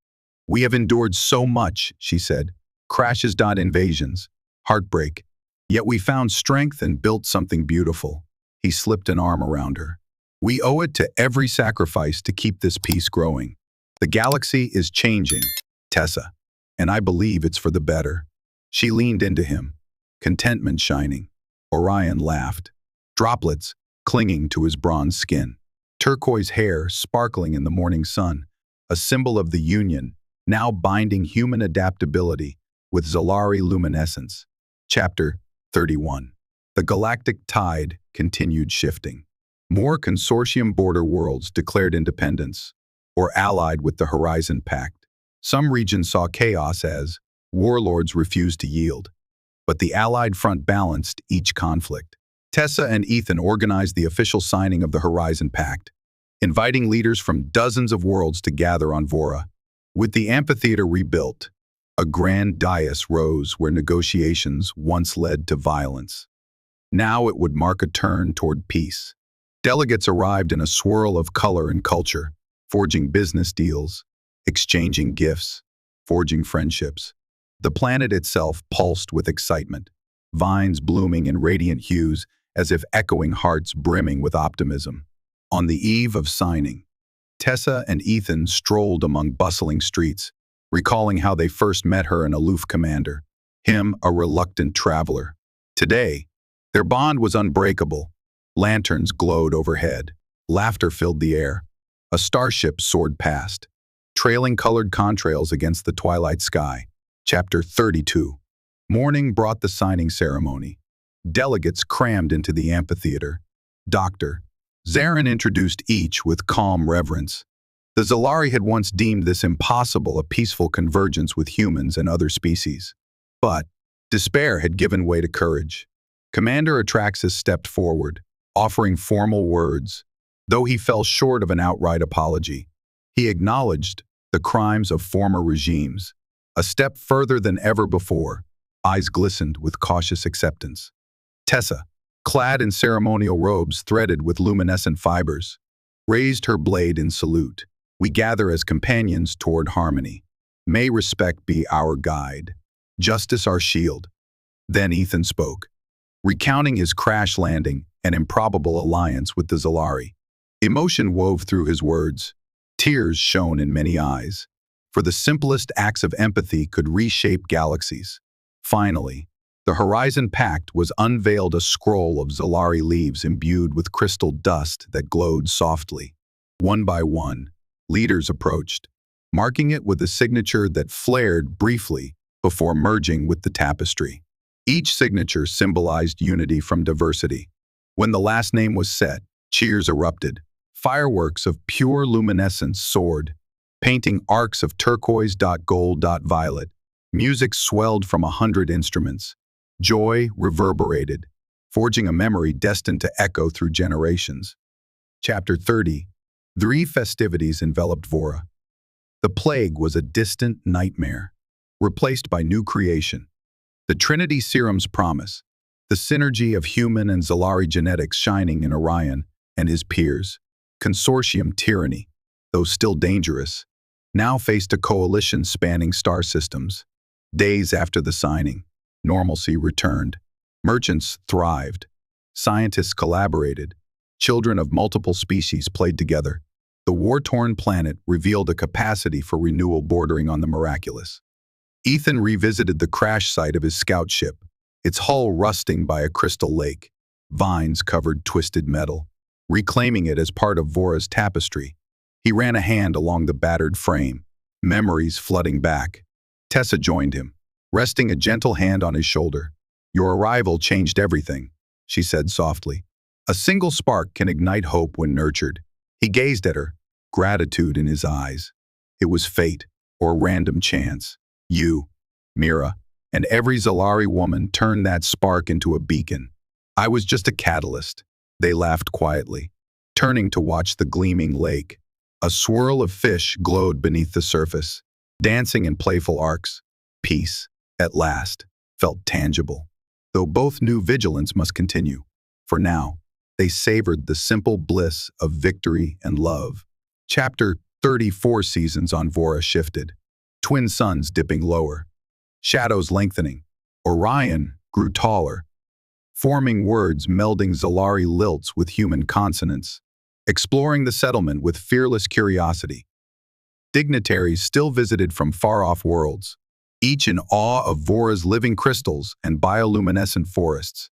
"We have endured so much," she said. "Crashes, invasions, heartbreak. Yet we found strength and built something beautiful." He slipped an arm around her. "We owe it to every sacrifice to keep this peace growing. The galaxy is changing, Tessa, and I believe it's for the better." She leaned into him, contentment shining. Orion laughed, droplets clinging to his bronze skin. Turquoise hair sparkling in the morning sun, a symbol of the union, now binding human adaptability with Zalari luminescence. Chapter 31. The galactic tide continued shifting. More Consortium border worlds declared independence, or allied with the Horizon Pact. Some regions saw chaos as warlords refused to yield, but the Allied front balanced each conflict. Tessa and Ethan organized the official signing of the Horizon Pact, inviting leaders from dozens of worlds to gather on Vora. With the amphitheater rebuilt, a grand dais rose where negotiations once led to violence. Now it would mark a turn toward peace. Delegates arrived in a swirl of color and culture, forging business deals, exchanging gifts, forging friendships. The planet itself pulsed with excitement, vines blooming in radiant hues as if echoing hearts brimming with optimism. On the eve of signing, Tessa and Ethan strolled among bustling streets, recalling how they first met her an aloof commander, him a reluctant traveler. Today, their bond was unbreakable. Lanterns glowed overhead, laughter filled the air. A starship soared past, trailing colored contrails against the twilight sky. Chapter 32. Morning brought the signing ceremony. Delegates crammed into the amphitheater. Dr. Zarin introduced each with calm reverence. The Zalari had once deemed this impossible, a peaceful convergence with humans and other species. But despair had given way to courage. Commander Atraxes stepped forward, offering formal words. Though he fell short of an outright apology, he acknowledged the crimes of former regimes. A step further than ever before, eyes glistened with cautious acceptance. Tessa, clad in ceremonial robes threaded with luminescent fibers, raised her blade in salute. "We gather as companions toward harmony. May respect be our guide, justice our shield." Then Ethan spoke, recounting his crash landing and improbable alliance with the Zalari. Emotion wove through his words. Tears shone in many eyes, for the simplest acts of empathy could reshape galaxies. Finally, the Horizon Pact was unveiled, a scroll of Zalari leaves imbued with crystal dust that glowed softly. One by one, leaders approached, marking it with a signature that flared briefly before merging with the tapestry. Each signature symbolized unity from diversity. When the last name was set, cheers erupted. Fireworks of pure luminescence soared, painting arcs of turquoise, gold, violet. Music swelled from 100 instruments. Joy reverberated, forging a memory destined to echo through generations. Chapter 30. Three festivities enveloped Vora. The plague was a distant nightmare, replaced by new creation. The Trinity Serum's promise, the synergy of human and Zalari genetics shining in Orion and his peers. Consortium tyranny, though still dangerous, now faced a coalition spanning star systems. Days after the signing, normalcy returned. Merchants thrived. Scientists collaborated. Children of multiple species played together. The war-torn planet revealed a capacity for renewal bordering on the miraculous. Ethan revisited the crash site of his scout ship, its hull rusting by a crystal lake. Vines covered twisted metal, reclaiming it as part of Vora's tapestry. He ran a hand along the battered frame, memories flooding back. Tessa joined him, resting a gentle hand on his shoulder. "Your arrival changed everything," she said softly. "A single spark can ignite hope when nurtured." He gazed at her, gratitude in his eyes. It was fate, or random chance. You, Mira, and every Zalari woman turned that spark into a beacon. I was just a catalyst. They laughed quietly, turning to watch the gleaming lake. A swirl of fish glowed beneath the surface, dancing in playful arcs. Peace, at last, felt tangible, though both knew vigilance must continue. For now, they savored the simple bliss of victory and love. Chapter 34. Seasons on Vora shifted. Twin suns dipping lower, shadows lengthening. Orion grew taller, forming words melding Zalari lilts with human consonants, exploring the settlement with fearless curiosity. Dignitaries still visited from far-off worlds, each in awe of Vora's living crystals and bioluminescent forests.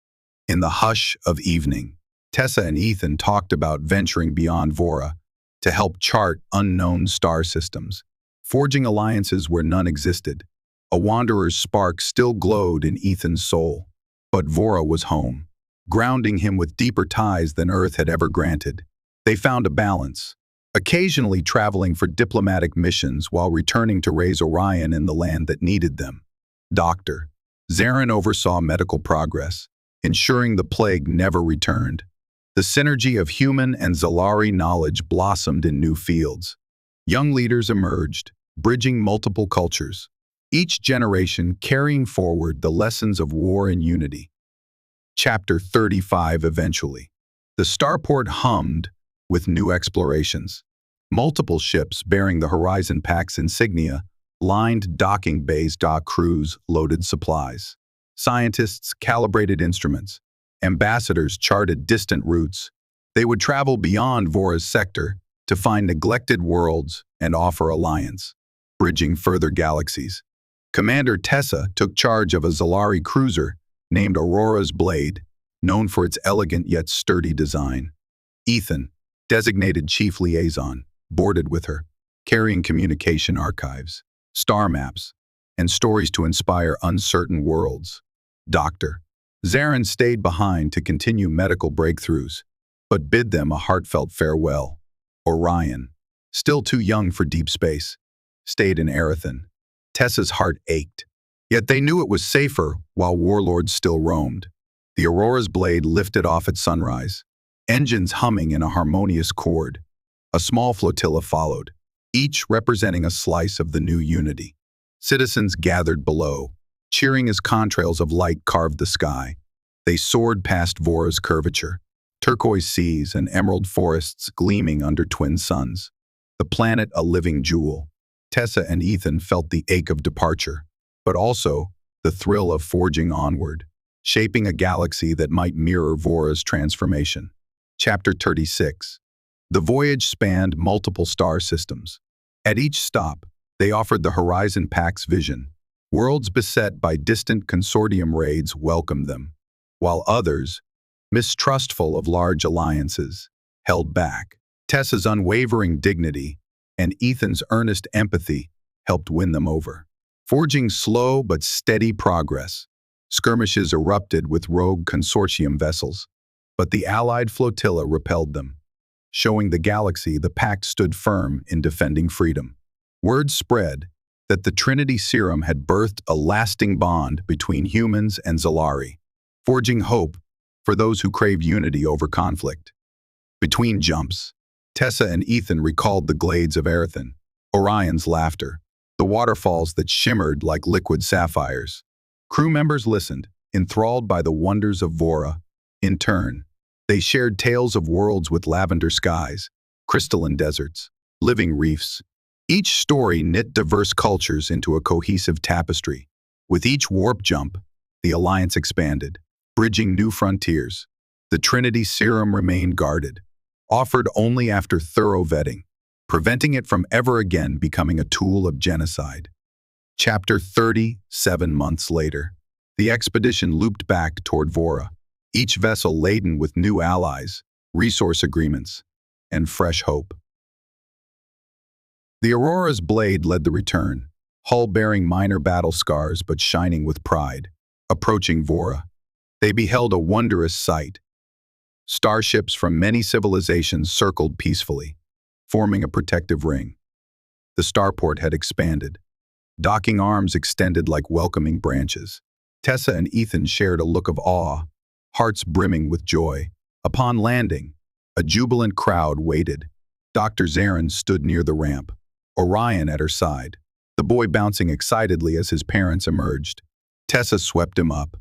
In the hush of evening, Tessa and Ethan talked about venturing beyond Vora to help chart unknown star systems, forging alliances where none existed. A wanderer's spark still glowed in Ethan's soul, but Vora was home, grounding him with deeper ties than Earth had ever granted. They found a balance, occasionally traveling for diplomatic missions while returning to raise Orion in the land that needed them. Dr. Zarin oversaw medical progress, ensuring the plague never returned. The synergy of human and Zalari knowledge blossomed in new fields. Young leaders emerged, bridging multiple cultures, each generation carrying forward the lessons of war and unity. Chapter 35. Eventually, the starport hummed with new explorations. Multiple ships bearing the Horizon Pack's insignia lined docking bays. Crews loaded supplies. Scientists calibrated instruments. Ambassadors charted distant routes. They would travel beyond Vora's sector to find neglected worlds and offer alliance, bridging further galaxies. Commander Tessa took charge of a Zalari cruiser named Aurora's Blade, known for its elegant yet sturdy design. Ethan, designated chief liaison, boarded with her, carrying communication archives, star maps, and stories to inspire uncertain worlds. Dr. Zarin stayed behind to continue medical breakthroughs, but bid them a heartfelt farewell. Orion, still too young for deep space, stayed in Arathan. Tessa's heart ached, yet they knew it was safer while warlords still roamed. The Aurora's Blade lifted off at sunrise, engines humming in a harmonious chord. A small flotilla followed, each representing a slice of the new unity. Citizens gathered below, cheering as contrails of light carved the sky. They soared past Vora's curvature, turquoise seas and emerald forests gleaming under twin suns. The planet a living jewel. Tessa and Ethan felt the ache of departure, but also the thrill of forging onward, shaping a galaxy that might mirror Vora's transformation. Chapter 36. The voyage spanned multiple star systems. At each stop, they offered the Horizon Pack's vision. Worlds beset by distant Consortium raids welcomed them, while others, mistrustful of large alliances, held back. Tessa's unwavering dignity and Ethan's earnest empathy helped win them over. Forging slow but steady progress, skirmishes erupted with rogue Consortium vessels, but the Allied flotilla repelled them, showing the galaxy the Pact stood firm in defending freedom. Word spread that the Trinity Serum had birthed a lasting bond between humans and Zalari, forging hope for those who crave unity over conflict. Between jumps, Tessa and Ethan recalled the glades of Erethan, Orion's laughter, the waterfalls that shimmered like liquid sapphires. Crew members listened, enthralled by the wonders of Vora. In turn, they shared tales of worlds with lavender skies, crystalline deserts, living reefs. Each story knit diverse cultures into a cohesive tapestry. With each warp jump, the alliance expanded, bridging new frontiers. The Trinity serum remained guarded, offered only after thorough vetting, preventing it from ever again becoming a tool of genocide. Chapter 30, 7 months later. The expedition looped back toward Vora, each vessel laden with new allies, resource agreements, and fresh hope. The Aurora's blade led the return, hull bearing minor battle scars but shining with pride. Approaching Vora, they beheld a wondrous sight. Starships from many civilizations circled peacefully, forming a protective ring. The starport had expanded. Docking arms extended like welcoming branches. Tessa and Ethan shared a look of awe, hearts brimming with joy. Upon landing, a jubilant crowd waited. Dr. Zarin stood near the ramp, Orion at her side, the boy bouncing excitedly as his parents emerged. Tessa swept him up,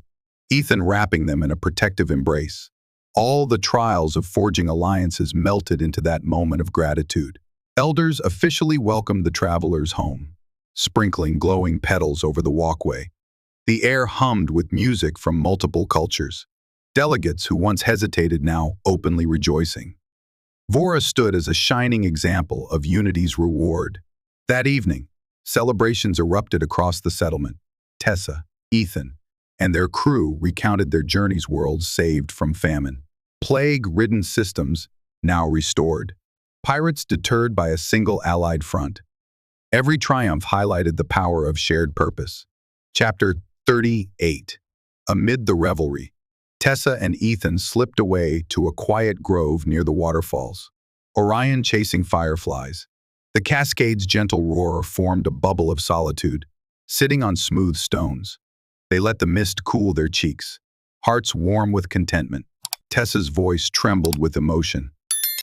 Ethan wrapping them in a protective embrace. All the trials of forging alliances melted into that moment of gratitude. Elders officially welcomed the travelers home, sprinkling glowing petals over the walkway. The air hummed with music from multiple cultures. Delegates who once hesitated now openly rejoicing. Vora stood as a shining example of unity's reward. That evening, celebrations erupted across the settlement. Tessa, Ethan, and their crew recounted their journeys, worlds saved from famine, plague-ridden systems now restored, pirates deterred by a single allied front. Every triumph highlighted the power of shared purpose. Chapter 38. Amid the revelry, Tessa and Ethan slipped away to a quiet grove near the waterfalls, Orion chasing fireflies. The cascade's gentle roar formed a bubble of solitude, sitting on smooth stones. They let the mist cool their cheeks, hearts warm with contentment. Tessa's voice trembled with emotion.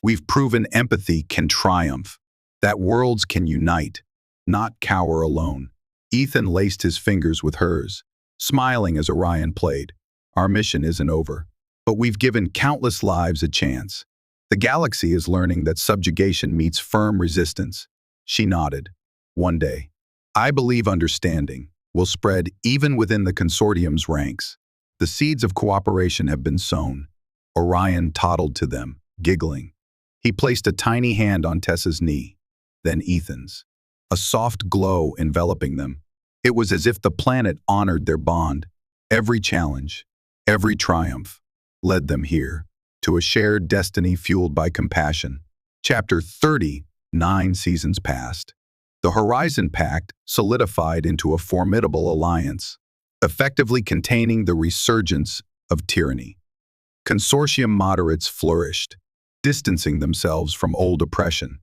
We've proven empathy can triumph, that worlds can unite, not cower alone. Ethan laced his fingers with hers, smiling as Orion played. Our mission isn't over, but we've given countless lives a chance. The galaxy is learning that subjugation meets firm resistance. She nodded. One day, I believe understanding will spread even within the Consortium's ranks. The seeds of cooperation have been sown. Orion toddled to them, giggling. He placed a tiny hand on Tessa's knee, then Ethan's, a soft glow enveloping them. It was as if the planet honored their bond. Every challenge, every triumph, led them here, to a shared destiny fueled by compassion. Chapter 30, 9 seasons passed. The Horizon Pact solidified into a formidable alliance, effectively containing the resurgence of tyranny. Consortium moderates flourished, distancing themselves from old oppression.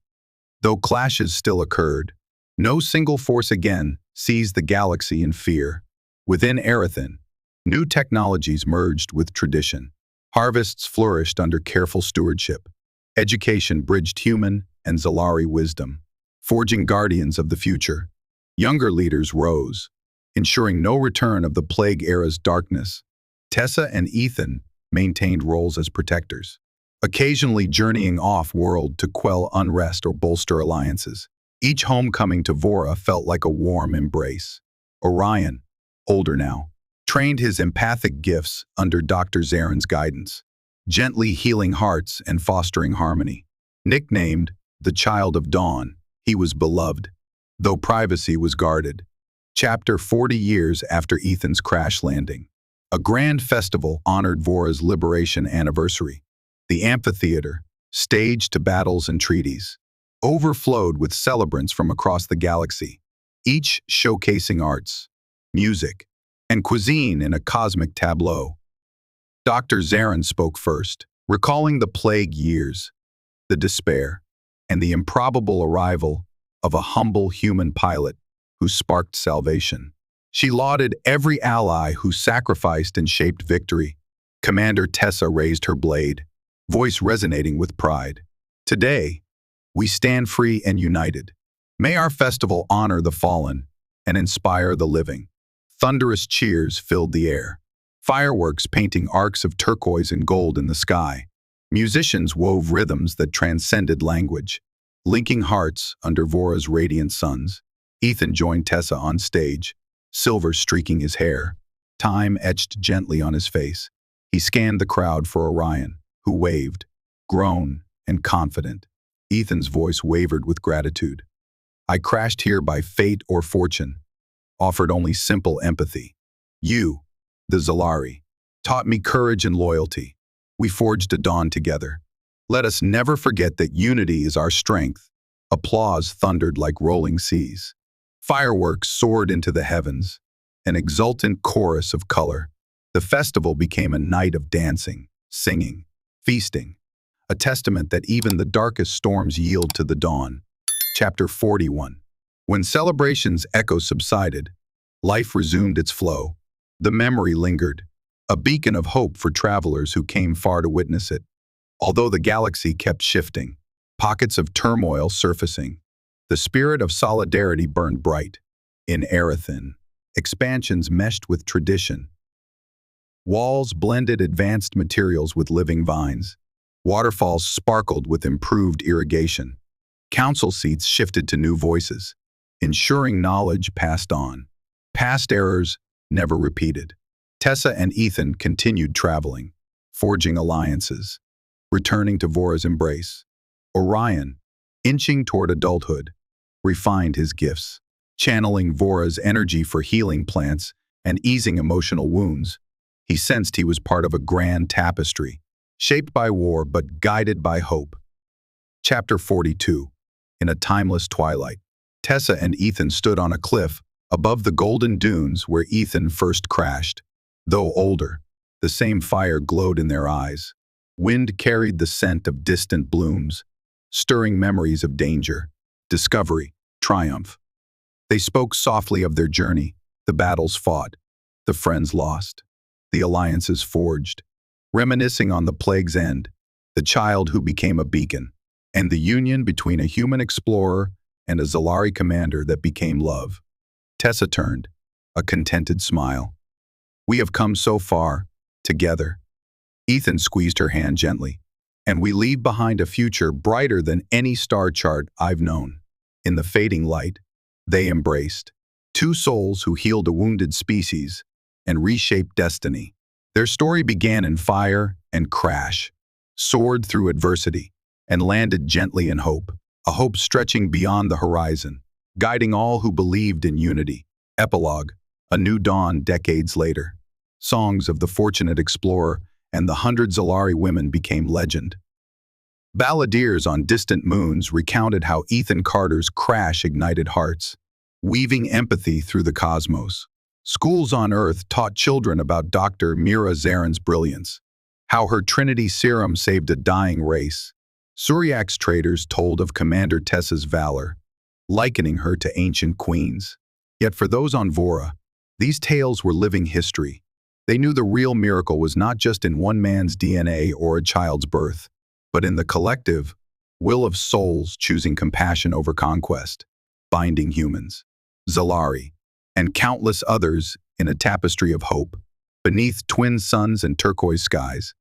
Though clashes still occurred, no single force again seized the galaxy in fear. Within Erethan, new technologies merged with tradition. Harvests flourished under careful stewardship. Education bridged human and Zalari wisdom, forging guardians of the future. Younger leaders rose, ensuring no return of the Plague era's darkness. Tessa and Ethan maintained roles as protectors, occasionally journeying off-world to quell unrest or bolster alliances. Each homecoming to Vora felt like a warm embrace. Orion, older now, trained his empathic gifts under Dr. Zarin's guidance, gently healing hearts and fostering harmony. Nicknamed the Child of Dawn, he was beloved, though privacy was guarded. Chapter 40 years after Ethan's crash landing. A grand festival honored Vora's liberation anniversary. The amphitheater, staged to battles and treaties, overflowed with celebrants from across the galaxy, each showcasing arts, music, and cuisine in a cosmic tableau. Dr. Zarin spoke first, recalling the plague years, the despair, and the improbable arrival of a humble human pilot who sparked salvation. She lauded every ally who sacrificed and shaped victory, Commander Tessa raised her blade, voice resonating with pride. Today, we stand free and united. May our festival honor the fallen and inspire the living. Thunderous cheers filled the air. Fireworks painting arcs of turquoise and gold in the sky. Musicians wove rhythms that transcended language, linking hearts under Vora's radiant suns. Ethan joined Tessa on stage, silver streaking his hair, time etched gently on his face. He scanned the crowd for Orion, who waved, grown and confident. Ethan's voice wavered with gratitude. I crashed here by fate or fortune, offered only simple empathy. You, the Zalari, taught me courage and loyalty. We forged a dawn together. Let us never forget that unity is our strength. Applause thundered like rolling seas. Fireworks soared into the heavens, an exultant chorus of color. The festival became a night of dancing, singing, feasting, a testament that even the darkest storms yield to the dawn. Chapter 41. When celebration's echo subsided, life resumed its flow. The memory lingered, a beacon of hope for travelers who came far to witness it. Although the galaxy kept shifting, pockets of turmoil surfacing, the spirit of solidarity burned bright. In Aerathin, expansions meshed with tradition. Walls blended advanced materials with living vines. Waterfalls sparkled with improved irrigation. Council seats shifted to new voices, ensuring knowledge passed on. Past errors never repeated. Tessa and Ethan continued traveling, forging alliances, returning to Vora's embrace. Orion, inching toward adulthood, refined his gifts, channeling Vora's energy for healing plants and easing emotional wounds. He sensed he was part of a grand tapestry, shaped by war but guided by hope. Chapter 42. In a timeless twilight, Tessa and Ethan stood on a cliff above the golden dunes where Ethan first crashed. Though older, the same fire glowed in their eyes. Wind carried the scent of distant blooms, stirring memories of danger, discovery, triumph. They spoke softly of their journey, the battles fought, the friends lost, the alliances forged, reminiscing on the plague's end, the child who became a beacon, and the union between a human explorer and a Zalari commander that became love. Tessa turned, a contented smile. We have come so far, together. Ethan squeezed her hand gently. And we leave behind a future brighter than any star chart I've known. In the fading light, they embraced. Two souls who healed a wounded species and reshaped destiny. Their story began in fire and crash, soared through adversity, and landed gently in hope, a hope stretching beyond the horizon, guiding all who believed in unity. Epilogue, a new dawn decades later. Songs of the fortunate explorer and the 100 Zalari women became legend. Balladeers on distant moons recounted how Ethan Carter's crash ignited hearts, weaving empathy through the cosmos. Schools on Earth taught children about Dr. Mira Zarin's brilliance, how her Trinity serum saved a dying race. Suryak's traders told of Commander Tessa's valor, likening her to ancient queens. Yet for those on Vora, these tales were living history. They knew the real miracle was not just in one man's DNA or a child's birth, but in the collective will of souls choosing compassion over conquest, binding humans, Zalari, and countless others in a tapestry of hope, beneath twin suns and turquoise skies.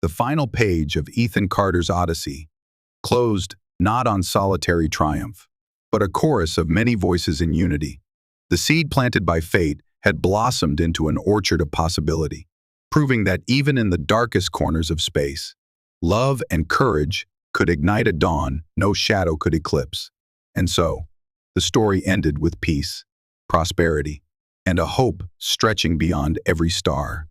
The final page of Ethan Carter's Odyssey closed not on solitary triumph, but a chorus of many voices in unity. The seed planted by fate had blossomed into an orchard of possibility, proving that even in the darkest corners of space, love and courage could ignite a dawn no shadow could eclipse. And so, the story ended with peace, prosperity, and a hope stretching beyond every star.